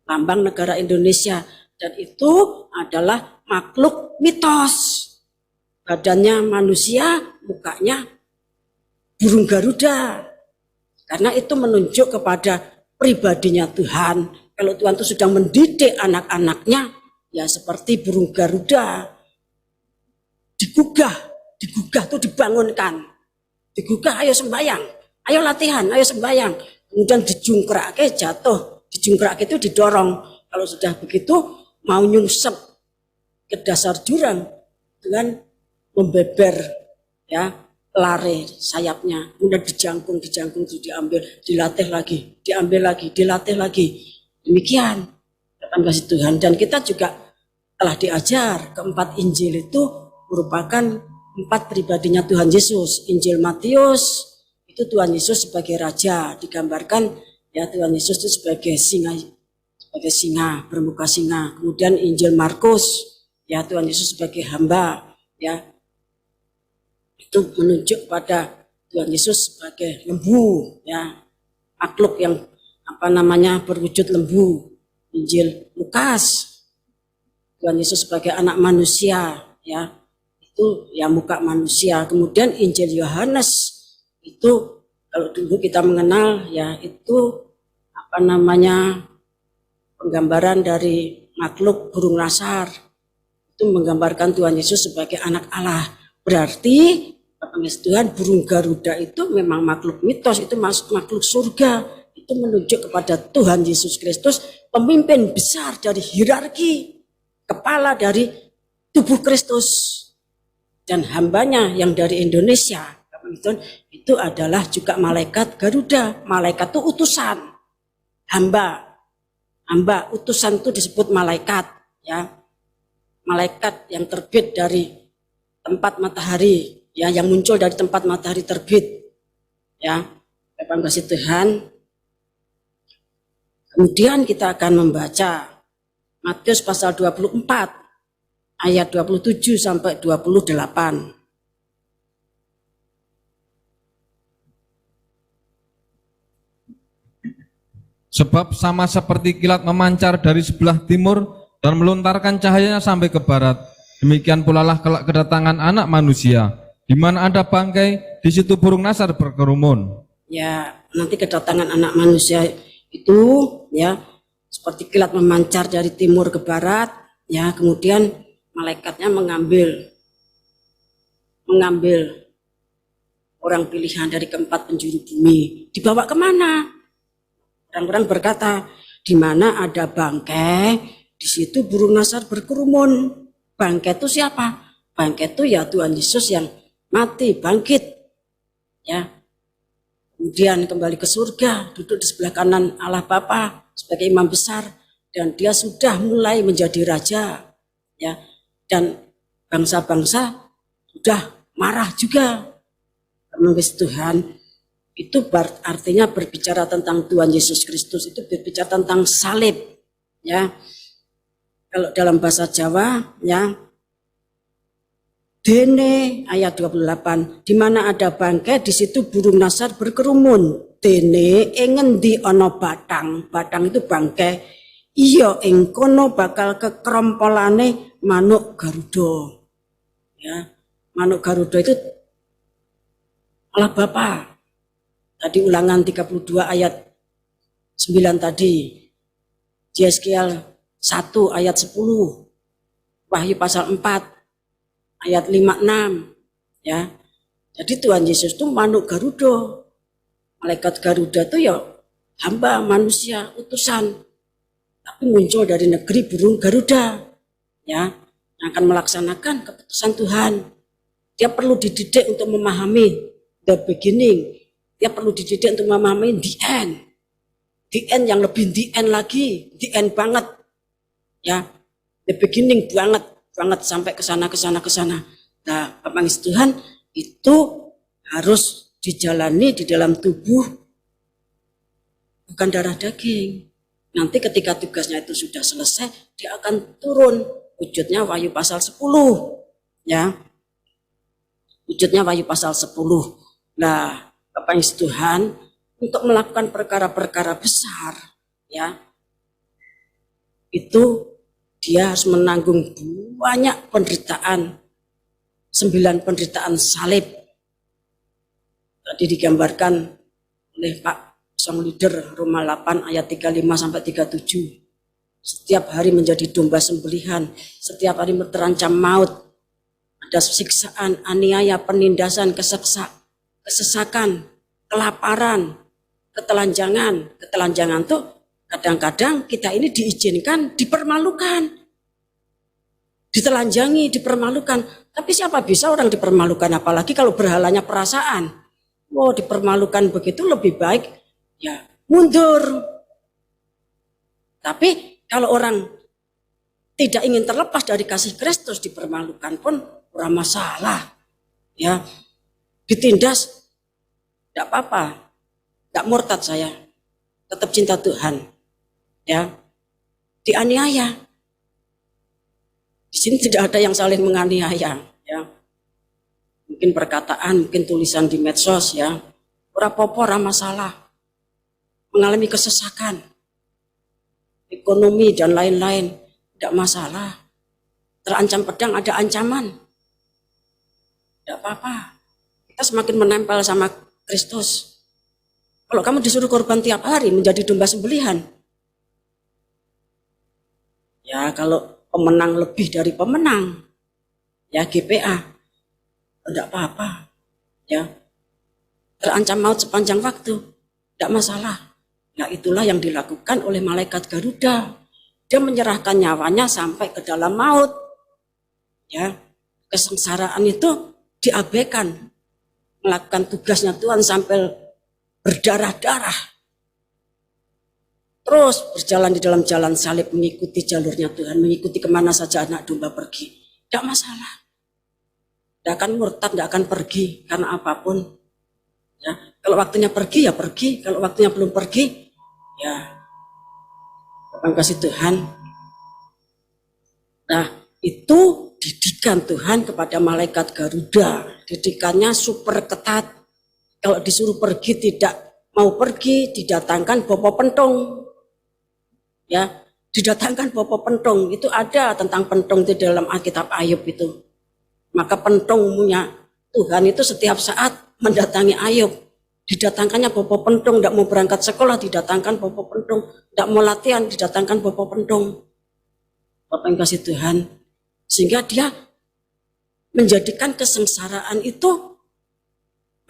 lambang negara Indonesia. Dan itu adalah makhluk mitos. Badannya manusia, mukanya burung Garuda. Karena itu menunjuk kepada pribadinya Tuhan. Kalau Tuhan itu sedang mendidik anak-anaknya, ya seperti burung Garuda. Digugah itu dibangunkan. Digugah, ayo sembahyang, ayo latihan, ayo sembahyang. Kemudian dijungkrake jatuh, dijungkrake itu didorong. Kalau sudah begitu, mau nyungsep ke dasar jurang, Tuhan membeber, ya, lari sayapnya, kemudian dijangkung itu diambil, dilatih lagi, diambil lagi, dilatih lagi. Demikian Bapak kasih Tuhan. Dan kita juga telah diajar keempat Injil itu merupakan 4 pribadinya Tuhan Yesus. Injil Matius itu Tuhan Yesus sebagai raja, digambarkan ya Tuhan Yesus itu sebagai singa, bermuka singa. Kemudian Injil Markus, ya Tuhan Yesus sebagai hamba, ya itu menunjuk pada Tuhan Yesus sebagai lembu, ya makhluk yang berwujud lembu. Injil Lukas, Tuhan Yesus sebagai anak manusia, ya itu ya muka manusia. Kemudian Injil Yohanes itu kalau dulu kita mengenal, ya itu penggambaran dari makhluk burung nasar, itu menggambarkan Tuhan Yesus sebagai anak Allah. Berarti Tuhan burung Garuda itu memang makhluk mitos, itu makhluk surga, itu menunjuk kepada Tuhan Yesus Kristus, pemimpin besar dari hierarki, kepala dari tubuh Kristus, dan hambanya yang dari Indonesia itu adalah juga malaikat Garuda. Malaikat itu utusan, hamba utusan itu disebut malaikat, ya malaikat yang terbit dari tempat matahari, ya yang muncul dari tempat matahari terbit, ya Bapak kasih Tuhan. Kemudian kita akan membaca Matius pasal 24 ayat 27 sampai 28. Sebab sama seperti kilat memancar dari sebelah timur dan melontarkan cahayanya sampai ke barat, demikian pula lah kelak kedatangan Anak Manusia. Di mana ada bangkai, di situ burung nasar berkerumun. Ya, nanti kedatangan Anak Manusia itu, ya seperti kilat memancar dari timur ke barat, ya kemudian malaikatnya mengambil orang pilihan dari keempat penjuru bumi. Dibawa kemana? Orang-orang berkata, di mana ada bangkai, di situ burung nasar berkerumun. Bangkai itu siapa? Bangkai itu ya Tuhan Yesus yang mati, bangkit, ya. Kemudian kembali ke surga, duduk di sebelah kanan Allah Bapa sebagai imam besar, dan dia sudah mulai menjadi raja, ya. Dan bangsa-bangsa sudah marah juga. Karena Tuhan itu artinya berbicara tentang Tuhan Yesus Kristus, itu berbicara tentang salib, ya. Kalau dalam bahasa Jawa, ya dene ayat 28, di mana ada bangkai di situ burung nasar berkerumun. Dene ngendi ana batang itu bangkai, iya ing kono bakal kekrompolane manuk Garuda, ya manuk Garuda itu Allah Bapa. Tadi Ulangan 32 ayat 9 tadi, Yeskiel 1 ayat 10, Wahyu pasal 4 ayat 5-6 ya. Jadi Tuhan Yesus itu manuk Garuda. Malaikat Garuda itu ya hamba manusia utusan, tapi muncul dari negeri burung Garuda ya, yang akan melaksanakan keputusan Tuhan. Dia perlu dididik untuk memahami the beginning. Dia perlu dididik untuk memahami the end. The end yang lebih the end lagi, the end banget ya. The beginning banget sampai ke sana. Nah, pemangis Tuhan itu harus dijalani di dalam tubuh, bukan darah daging. Nanti ketika tugasnya itu sudah selesai, dia akan turun. Wujudnya Wahyu pasal 10 ya. Wujudnya Wahyu pasal 10. Nah, pemangis Tuhan untuk melakukan perkara-perkara besar ya, itu dia harus menanggung banyak penderitaan, 9 penderitaan salib. Tadi digambarkan oleh Pak Song Leader Roma 8 ayat 35-37. Setiap hari menjadi domba sembelihan, setiap hari terancam maut. Ada siksaan, aniaya, penindasan, kesesakan, kelaparan, ketelanjangan. Ketelanjangan tuh kadang-kadang kita ini diizinkan dipermalukan, ditelanjangi, dipermalukan. Tapi siapa bisa orang dipermalukan, apalagi kalau berhalanya perasaan. Dipermalukan begitu lebih baik ya mundur. Tapi kalau orang tidak ingin terlepas dari kasih Kristus, dipermalukan pun kurang masalah ya. Ditindas tidak apa-apa, tidak murtad saya, tetap cinta Tuhan ya. Dianiaya, di sini tidak ada yang saling menganiaya ya. Mungkin perkataan, mungkin tulisan di medsos ya, ora masalah. Mengalami kesesakan, ekonomi dan lain-lain, tidak masalah. Terancam pedang, ada ancaman, tidak apa-apa. Kita semakin menempel sama Kristus. Kalau kamu disuruh korban tiap hari menjadi domba sembelihan, ya kalau pemenang lebih dari pemenang, ya GPA, tidak apa-apa ya. Terancam maut sepanjang waktu, tidak masalah. Nah, itulah yang dilakukan oleh malaikat Garuda. Dia menyerahkan nyawanya sampai ke dalam maut ya. Kesengsaraan itu diabaikan, melakukan tugasnya Tuhan sampai berdarah-darah, terus berjalan di dalam jalan salib, mengikuti jalurnya Tuhan, mengikuti kemana saja anak domba pergi, tidak masalah. Tidak akan murtad, tidak akan pergi karena apapun ya. Kalau waktunya pergi ya pergi, kalau waktunya belum pergi ya Bapak kasih Tuhan. Nah, itu didikan Tuhan kepada malaikat Garuda. Didikannya super ketat. Kalau disuruh pergi tidak mau pergi, didatangkan bopo pentung ya. Didatangkan bopo pentung. Itu ada tentang pentung di dalam Alkitab Ayub itu. Maka pentungnya Tuhan itu setiap saat mendatangi Ayub. Didatangkannya bopo pentung, tidak mau berangkat sekolah, didatangkan bopo pentung, tidak mau latihan, didatangkan bopo pentung. Bapak yang kasih Tuhan. Sehingga dia menjadikan kesengsaraan itu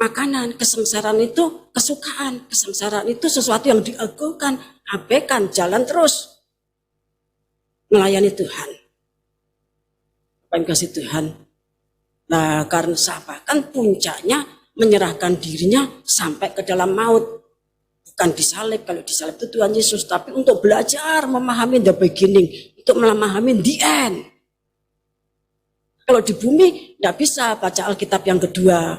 makanan, kesengsaraan itu kesukaan, kesengsaraan itu sesuatu yang diagungkan, abaikan, jalan terus melayani Tuhan. Bapak yang kasih Tuhan. Nah, karena bahkan puncaknya menyerahkan dirinya sampai ke dalam maut. Bukan disalib, kalau disalib itu Tuhan Yesus, tapi untuk belajar memahami the beginning, untuk memahami the end. Kalau di bumi tidak bisa baca Alkitab yang kedua.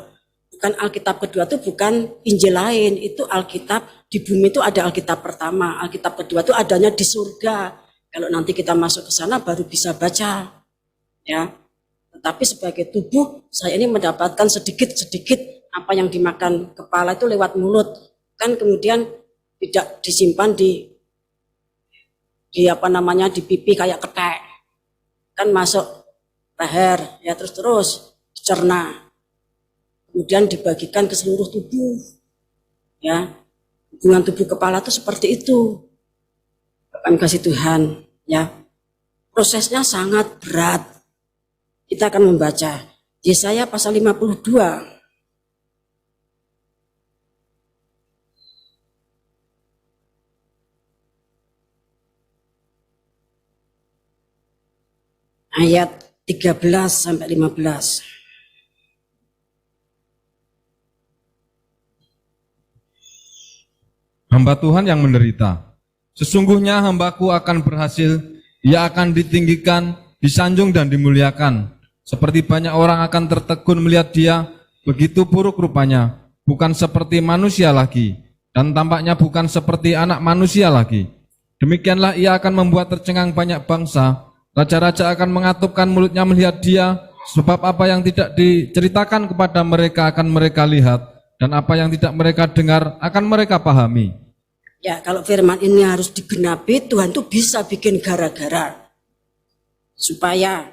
Bukan Alkitab kedua itu bukan Injil lain, itu Alkitab di bumi itu ada Alkitab pertama, Alkitab kedua itu adanya di surga. Kalau nanti kita masuk ke sana baru bisa baca. Ya. Tetapi sebagai tubuh, saya ini mendapatkan sedikit-sedikit apa yang dimakan kepala itu lewat mulut. Kan kemudian tidak disimpan di di pipi kayak ketek. Kan masuk leher, ya terus dicerna. Kemudian dibagikan ke seluruh tubuh. Ya. Hubungan tubuh kepala itu seperti itu. Akan kasih Tuhan, ya. Prosesnya sangat berat. Kita akan membaca Yesaya pasal 52. Ayat 13 sampai 15. Hamba Tuhan yang menderita. Sesungguhnya hambaku akan berhasil, ia akan ditinggikan, disanjung dan dimuliakan. Seperti banyak orang akan tertegun melihat dia, begitu buruk rupanya, bukan seperti manusia lagi, dan tampaknya bukan seperti anak manusia lagi. Demikianlah ia akan membuat tercengang banyak bangsa, raja-raja akan mengatupkan mulutnya melihat dia, sebab apa yang tidak diceritakan kepada mereka akan mereka lihat, dan apa yang tidak mereka dengar akan mereka pahami. Ya, kalau firman ini harus digenapi, Tuhan tuh bisa bikin gara-gara. Supaya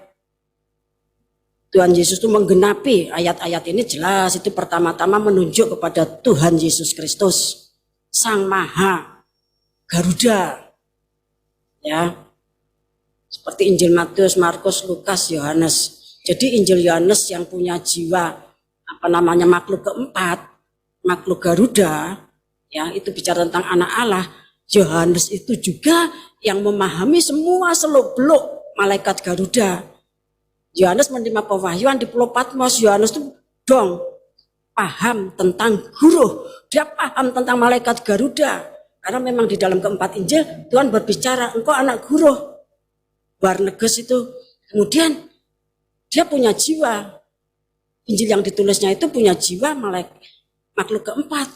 Tuhan Yesus itu menggenapi ayat-ayat ini jelas. Itu pertama-tama menunjuk kepada Tuhan Yesus Kristus, Sang Maha Garuda. Ya, seperti Injil Matius, Markus, Lukas, Yohanes. Jadi Injil Yohanes yang punya jiwa makhluk keempat, makhluk Garuda, ya, itu bicara tentang anak Allah. Yohanes itu juga yang memahami semua seluk-beluk malaikat Garuda. Yohanes menerima pewahyuan di Pulau Patmos. Yohanes itu paham tentang guru. Dia paham tentang malaikat Garuda. Karena memang di dalam keempat Injil Tuhan berbicara, engkau anak guru. Barneges itu. Kemudian dia punya jiwa. Injil yang ditulisnya itu punya jiwa makhluk keempat.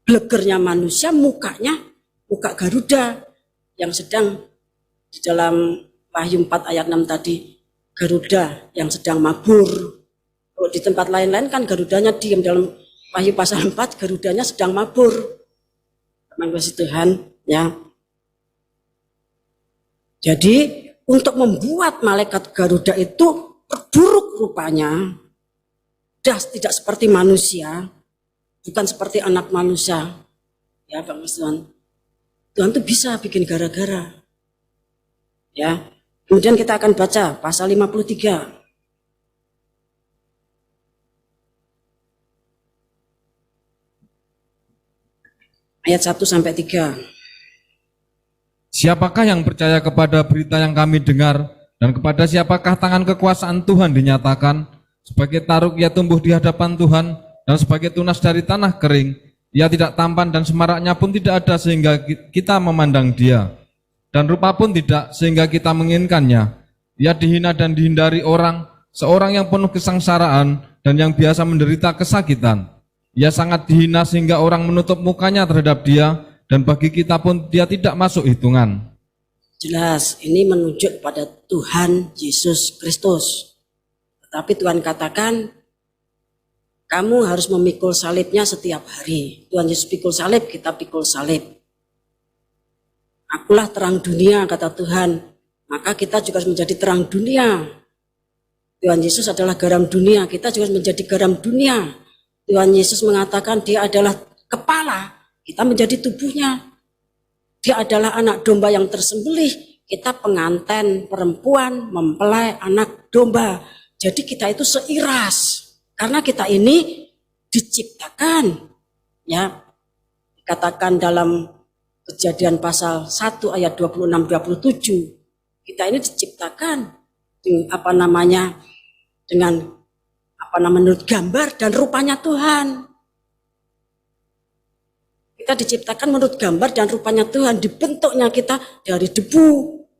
Blegernya manusia, mukanya muka Garuda yang sedang di dalam Wahyu 4 ayat 6 tadi, Garuda yang sedang mabur. Kalau di tempat lain-lain kan Garudanya diam, dalam Wahyu pasal 4 Garudanya sedang mabur. Terima kasih Tuhan, ya. Jadi untuk membuat malaikat Garuda itu buruk rupanya, tidak seperti manusia, bukan seperti anak manusia. Ya, Bang Tuhan. Tuhan tuh bisa bikin gara-gara. Ya. Kemudian kita akan baca pasal 53. Ayat 1 sampai 3. Siapakah yang percaya kepada berita yang kami dengar, dan kepada siapakah tangan kekuasaan Tuhan dinyatakan? Sebagai taruk ia tumbuh di hadapan Tuhan, dan sebagai tunas dari tanah kering, ia tidak tampan dan semaraknya pun tidak ada sehingga kita memandang dia. Dan rupa pun tidak sehingga kita menginginkannya. Ia dihina dan dihindari orang, seorang yang penuh kesengsaraan dan yang biasa menderita kesakitan. Ia sangat dihina sehingga orang menutup mukanya terhadap dia, dan bagi kita pun dia tidak masuk hitungan. Jelas, ini menunjuk pada Tuhan Yesus Kristus. Tetapi Tuhan katakan, kamu harus memikul salibnya setiap hari. Tuhan Yesus pikul salib, kita pikul salib. Akulah terang dunia, kata Tuhan. Maka kita juga harus menjadi terang dunia. Tuhan Yesus adalah garam dunia, kita juga harus menjadi garam dunia. Tuhan Yesus mengatakan dia adalah kepala, kita menjadi tubuhnya. Dia adalah anak domba yang tersembelih, kita pengantin perempuan mempelai anak domba. Jadi kita itu seiras. Karena kita ini diciptakan, ya, dikatakan dalam Kejadian pasal 1 ayat 26-27, kita ini diciptakan menurut gambar dan rupanya Tuhan. Kita diciptakan menurut gambar dan rupanya Tuhan, dibentuknya kita dari debu.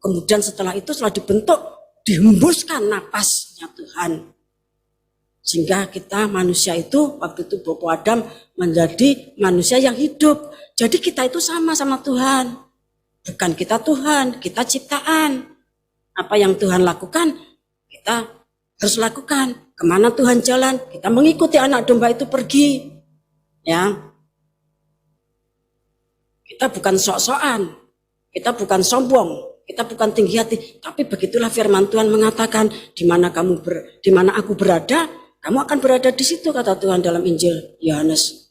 Kemudian setelah dibentuk, dihembuskan napasnya Tuhan. Sehingga kita manusia itu waktu itu Bapak Adam menjadi manusia yang hidup. Jadi kita itu sama Tuhan. Bukan kita Tuhan, kita ciptaan. Apa yang Tuhan lakukan, kita harus lakukan. Kemana Tuhan jalan, kita mengikuti anak domba itu pergi. Ya, kita bukan sok-sokan, kita bukan sombong, kita bukan tinggi hati. Tapi begitulah firman Tuhan mengatakan, di mana aku berada, kamu akan berada di situ, kata Tuhan dalam Injil Yohanes.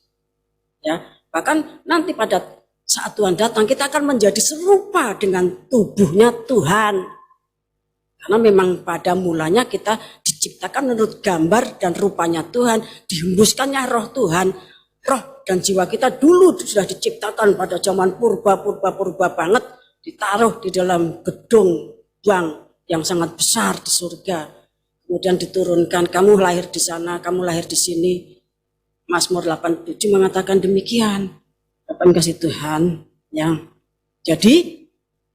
Ya, bahkan nanti pada saat Tuhan datang, kita akan menjadi serupa dengan tubuhnya Tuhan. Karena memang pada mulanya kita diciptakan menurut gambar dan rupanya Tuhan, dihembuskannya roh Tuhan. Roh dan jiwa kita dulu sudah diciptakan pada zaman purba banget, ditaruh di dalam gedung yang sangat besar di surga. Kemudian diturunkan, kamu lahir di sana, kamu lahir di sini. Mazmur 87 mengatakan demikian. Bapak kasih Tuhan, ya. Jadi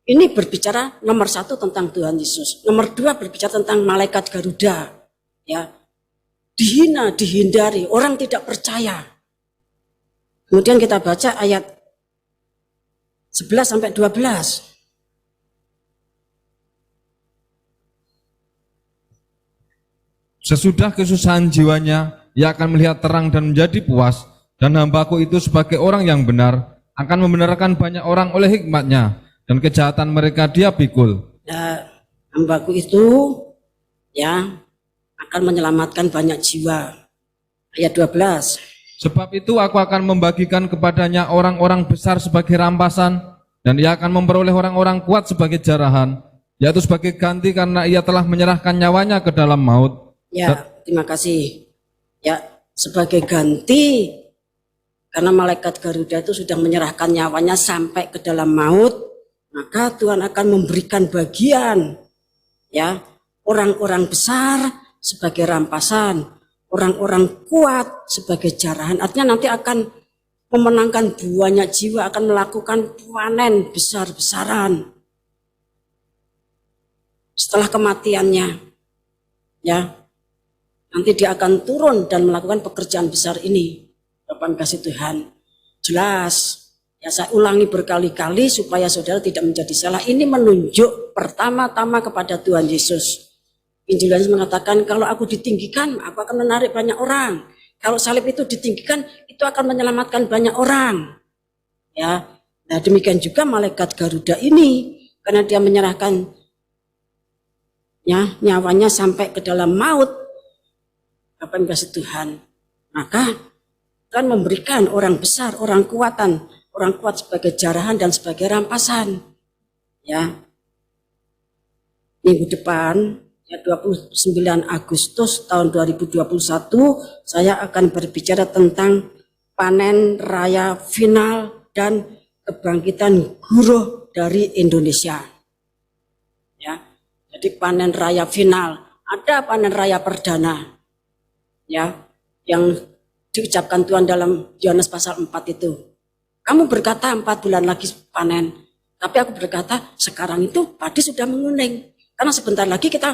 ini berbicara nomor 1 tentang Tuhan Yesus. Nomor 2 berbicara tentang malaikat Garuda. Ya, dihina, dihindari, orang tidak percaya. Kemudian kita baca ayat 11 sampai 12. Sesudah kesusahan jiwanya, ia akan melihat terang dan menjadi puas, dan hambaku itu sebagai orang yang benar akan membenarkan banyak orang oleh hikmatnya, dan kejahatan mereka dia pikul. Nah, hambaku itu ya akan menyelamatkan banyak jiwa. Ayat 12. Sebab itu aku akan membagikan kepadanya orang-orang besar sebagai rampasan, dan ia akan memperoleh orang-orang kuat sebagai jarahan, yaitu sebagai ganti karena ia telah menyerahkan nyawanya ke dalam maut. Ya, terima kasih. Ya, sebagai ganti karena malaikat Garuda itu sudah menyerahkan nyawanya sampai ke dalam maut, maka Tuhan akan memberikan bagian ya orang-orang besar sebagai rampasan, orang-orang kuat sebagai jarahan. Artinya nanti akan memenangkan banyak jiwa, akan melakukan panen besar-besaran setelah kematiannya. Ya, nanti dia akan turun dan melakukan pekerjaan besar ini. Bapak kasih Tuhan, jelas. Ya, saya ulangi berkali-kali supaya saudara tidak menjadi salah. Ini menunjuk pertama-tama kepada Tuhan Yesus. Injil Yohanes mengatakan, kalau aku ditinggikan, aku akan menarik banyak orang. Kalau salib itu ditinggikan, itu akan menyelamatkan banyak orang. Ya, nah demikian juga malaikat Garuda ini, karena dia menyerahkan ya nyawanya sampai ke dalam maut. Apa yang kasih Tuhan? Maka Tuhan memberikan orang besar, orang kuat sebagai jarahan dan sebagai rampasan. Ya, minggu depan, ya 29 Agustus tahun 2021, saya akan berbicara tentang panen raya final dan kebangkitan Guruh dari Indonesia. Ya, jadi panen raya final, ada panen raya perdana, ya, yang diucapkan Tuhan dalam Yohanes pasal 4 itu. Kamu berkata 4 bulan lagi panen, tapi aku berkata sekarang itu padi sudah menguning. Karena sebentar lagi kita,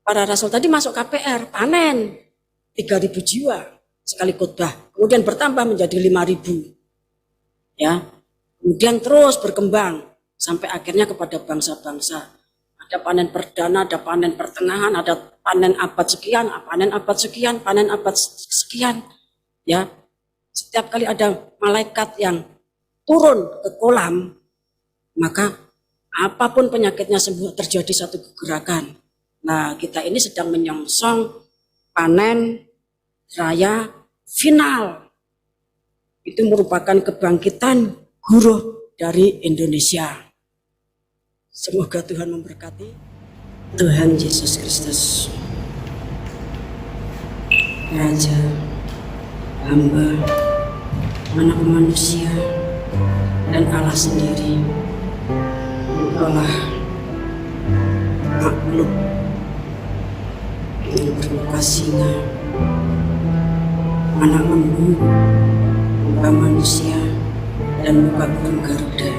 para rasul tadi masuk KPR, panen 3.000 jiwa sekali khotbah. Kemudian bertambah menjadi 5.000. Ya, kemudian terus berkembang sampai akhirnya kepada bangsa-bangsa. Ada panen perdana, ada panen pertengahan, ada panen abad sekian, panen abad sekian, panen abad sekian. Ya, setiap kali ada malaikat yang turun ke kolam, maka apapun penyakitnya sembuh, terjadi satu kegerakan. Nah, kita ini sedang menyongsong panen raya final. Itu merupakan kebangkitan Guruh dari Indonesia. Semoga Tuhan memberkati. Tuhan Yesus Kristus, Raja, hamba, anak manusia, dan Allah sendiri. Engkaulah makhluk yang bermuka singa, anak lembu, muka manusia, dan muka burung Garuda.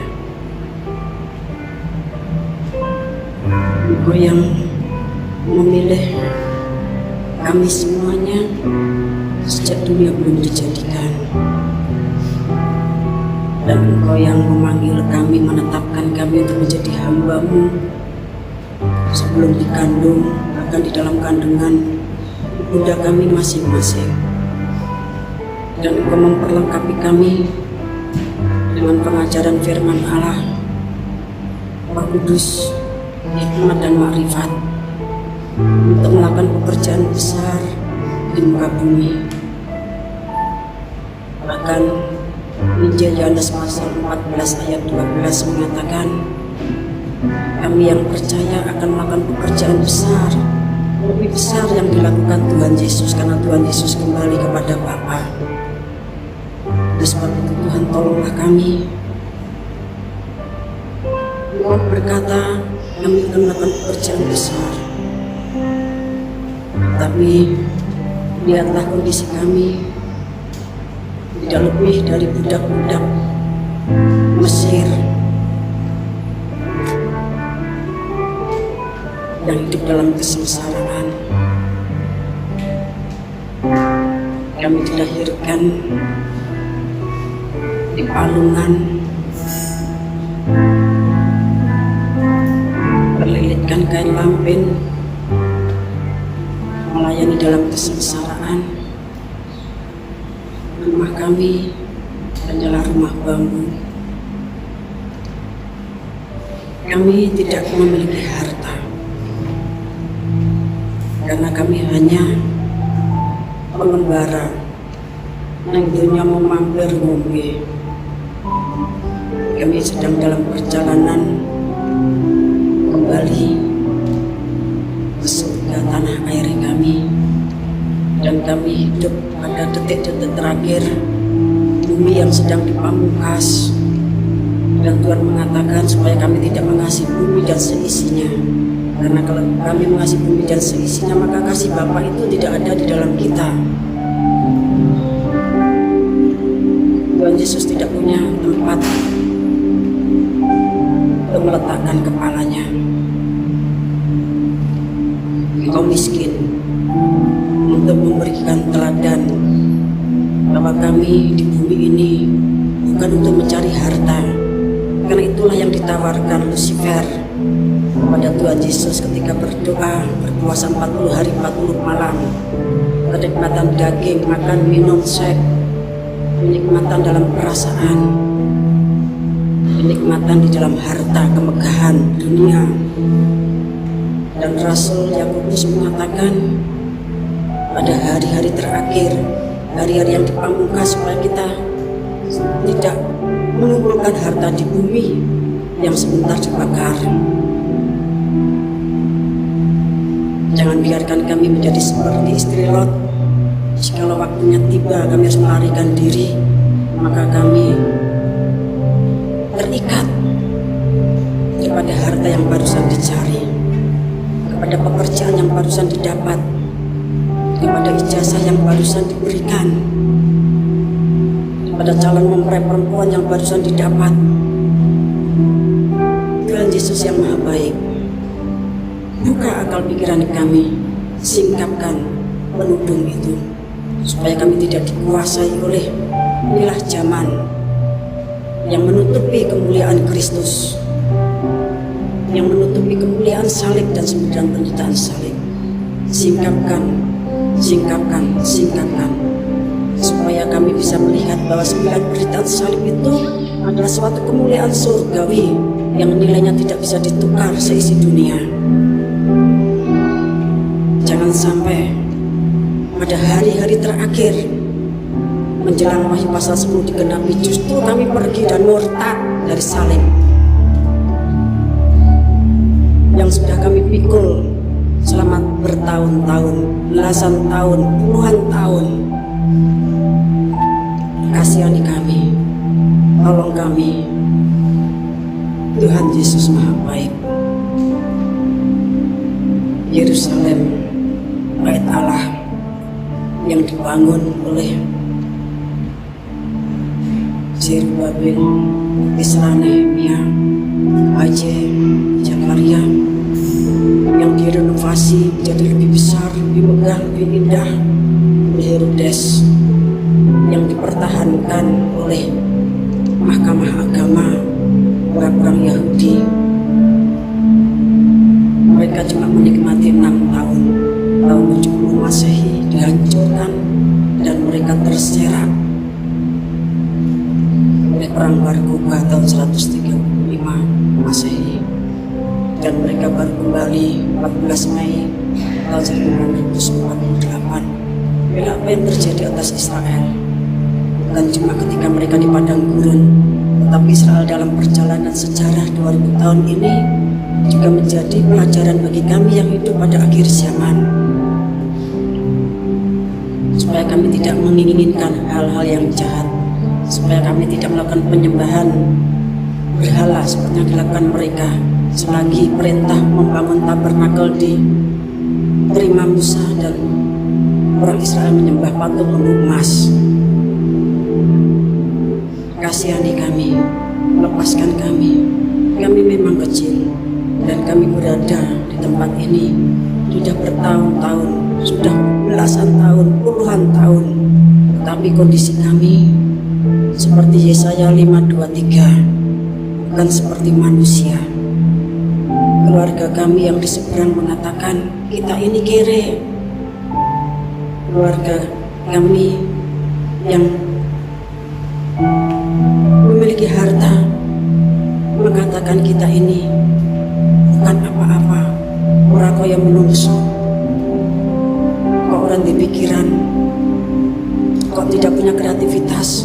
Engkau yang memilih kami semuanya sejak dunia belum dijadikan. Dan Engkau yang memanggil kami, menetapkan kami untuk menjadi hamba-Mu sebelum dikandung, bahkan di dalam kandungan bunda kami masing-masing. Dan Engkau memperlengkapi kami dengan pengajaran firman Allah, Roh Kudus, hikmat dan makrifat untuk melakukan pekerjaan besar di muka bumi. Bahkan Injil Yohanes pasal 14 ayat 12 mengatakan, kami yang percaya akan melakukan pekerjaan besar, lebih besar yang dilakukan Tuhan Yesus, karena Tuhan Yesus kembali kepada Bapa. Oleh sebab itu Tuhan, tolonglah kami. Engkau berkata kami akan melakukan pekerjaan besar, tapi lihatlah kondisi kami, tidak lebih dari budak-budak Mesir yang hidup dalam kesengsaraan. Kami dilahirkan di palungan, berlilitkan kain lampin, melayani dalam kesengsaraan. Rumah kami hanyalah rumah bambu. Kami tidak memiliki harta, karena kami hanya pengembara yang dunia mau mampir ngombe. Kami sedang dalam perjalanan kembali ke surga tanah air kami, dan kami hidup pada detik-detik terakhir bumi yang sedang dipamungkas. Dan Tuhan mengatakan supaya kami tidak mengasihi bumi dan seisinya, karena kalau kami mengasihi bumi dan seisinya, maka kasih Bapa itu tidak ada di dalam kita. Tuhan Yesus tidak punya tempat untuk meletakkan kepalanya. Engkau miskin untuk memberikan teladan bahwa kami di bumi ini bukan untuk mencari harta. Karena itulah yang ditawarkan Lucifer kepada Tuhan Yesus ketika berdoa berpuasa 40 hari 40 malam. Kenikmatan daging, makan, minum, seks, kenikmatan dalam perasaan, kenikmatan di dalam harta, kemegahan dunia. Dan Rasul Yakobus mengatakan pada hari-hari terakhir, hari-hari yang dipamungkas, supaya kita tidak mengumpulkan harta di bumi yang sebentar dibakar. Jangan biarkan kami menjadi seperti istri Lot. Jikalau waktunya tiba kami harus melarikan diri, maka kami terikat kepada harta yang barusan dicari, kepada pekerjaan yang barusan didapat, kepada ijazah yang barusan diberikan, pada calon mempelai perempuan yang barusan didapat. Tuhan Yesus yang Maha Baik, buka akal pikiran kami, singkapkan penudung itu, supaya kami tidak dikuasai oleh inilah zaman yang menutupi kemuliaan Kristus, yang menutupi kemuliaan salib dan 9 penderitaan salib. Singkapkan, singkapkan, singkapkan, supaya kami bisa melihat bahwa 9 penderitaan salib itu adalah suatu kemuliaan surgawi yang nilainya tidak bisa ditukar seisi dunia. Jangan sampai pada hari-hari terakhir menjelang Wahyu pasal 10 digenapi, justru kami pergi dan murtad dari salib yang sudah kami pikul selama bertahun-tahun, belasan tahun, puluhan tahun. Kasihani kami, tolong kami. Tuhan Yesus Maha Baik. Yerusalem, bait Allah yang dibangun oleh Zerubbabel, Ezra, Nehemia, Haje, Zakaria, yang direnovasi menjadi lebih besar, lebih megah, lebih indah oleh Herodes, yang dipertahankan oleh mahkamah agama orang-orang Yahudi. Mereka cuma menikmati 6 tahun. Tahun 70 Masehi dihancurkan dan mereka terserak oleh perang Bar Kokhba tahun 135 Masehi, dan mereka baru kembali 14 Mei tahun 1948. Bila apa yang terjadi atas Israel bukan cuma ketika mereka di padang gurun, tetapi Israel dalam perjalanan sejarah 2000 tahun ini juga menjadi pelajaran bagi kami yang hidup pada akhir zaman, supaya kami tidak menginginkan hal-hal yang jahat, supaya kami tidak melakukan penyembahan berhala seperti yang dilakukan mereka selagi perintah membangun tabernakel diterima Musa dan orang Israel menyembah patung emas. Kasihani kami, lepaskan kami. Kami memang kecil dan kami berada di tempat ini sudah bertahun-tahun, sudah belasan tahun, puluhan tahun, tetapi kondisi kami seperti Yesaya 5:23, bukan seperti manusia. Keluarga kami yang di seberang mengatakan kita ini kere. Keluarga kami yang memiliki harta mengatakan kita ini bukan apa-apa, orang kaya menungso, kok orang di pikiran, kok tidak punya kreativitas,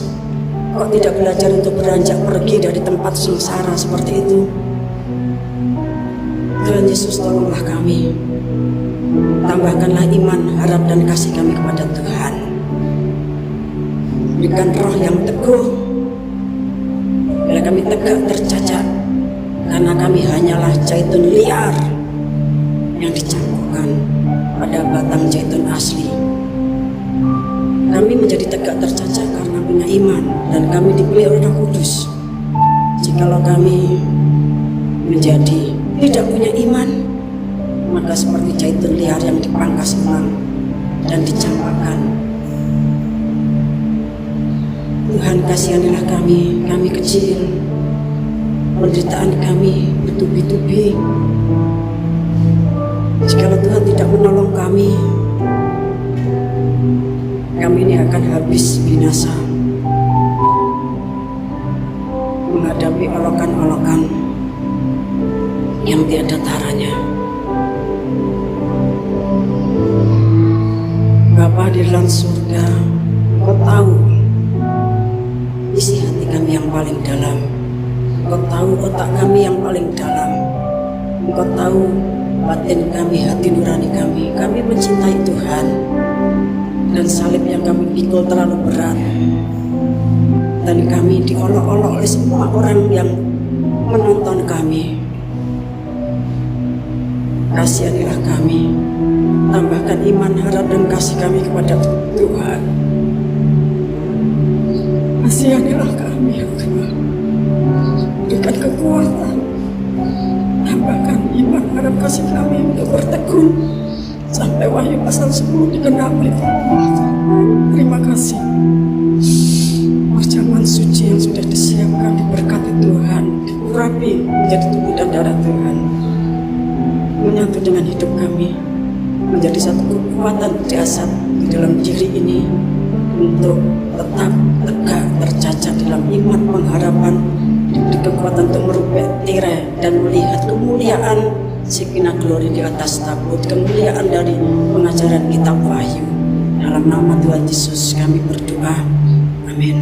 kok tidak belajar untuk beranjak pergi dari tempat sengsara seperti itu. Tuhan Yesus, tolonglah kami, tambahkanlah iman, harap dan kasih kami kepada Tuhan. Berikan roh yang teguh, bila kami tegak tercacat, karena kami hanyalah zaitun liar yang dicampurkan pada batang zaitun asli. Kami menjadi tegak tercacat karena punya iman, dan kami dipilih oleh Roh Kudus. Jikalau kami menjadi tidak punya iman, maka seperti zaitun liar yang dipangkas ulang dan dicampakkan. Tuhan, kasihanilah kami, kami kecil, penderitaan kami bertubi-tubi. Jikalau Tuhan tidak menolong kami, kami ini akan habis binasa, menghadapi olokan-olokan yang tiada taranya. Bapa di dalam surga, Engkau tahu isi hati kami yang paling dalam. Engkau tahu otak kami yang paling dalam. Engkau tahu batin kami, hati nurani kami. Kami mencintai Tuhan, dan salib yang kami pikul terlalu berat, dan kami diolok-olok oleh semua orang yang menonton kami. Kasihanilah kami, tambahkan iman, harap dan kasih kami kepada Tuhan. Kasihanilah kami, ya Tuhan. Berikan kekuatan, tambahkan iman, harap kasih kami untuk bertekun sampai Wahyu pasal 10 digenapi. Terima kasih. Perjamuan suci yang sudah disiapkan diberkati Tuhan, diurapi menjadi tubuh dan darah Tuhan, menyatu dengan hidup kami, menjadi satu kekuatan dasar di dalam diri ini untuk tetap tegak tercacat dalam iman pengharapan, diberi kekuatan untuk merubah tirai dan melihat kemuliaan Shekinah Glory di atas tabut, kemuliaan dari pengajaran kitab Wahyu. Dalam nama Tuhan Yesus kami berdoa, amin.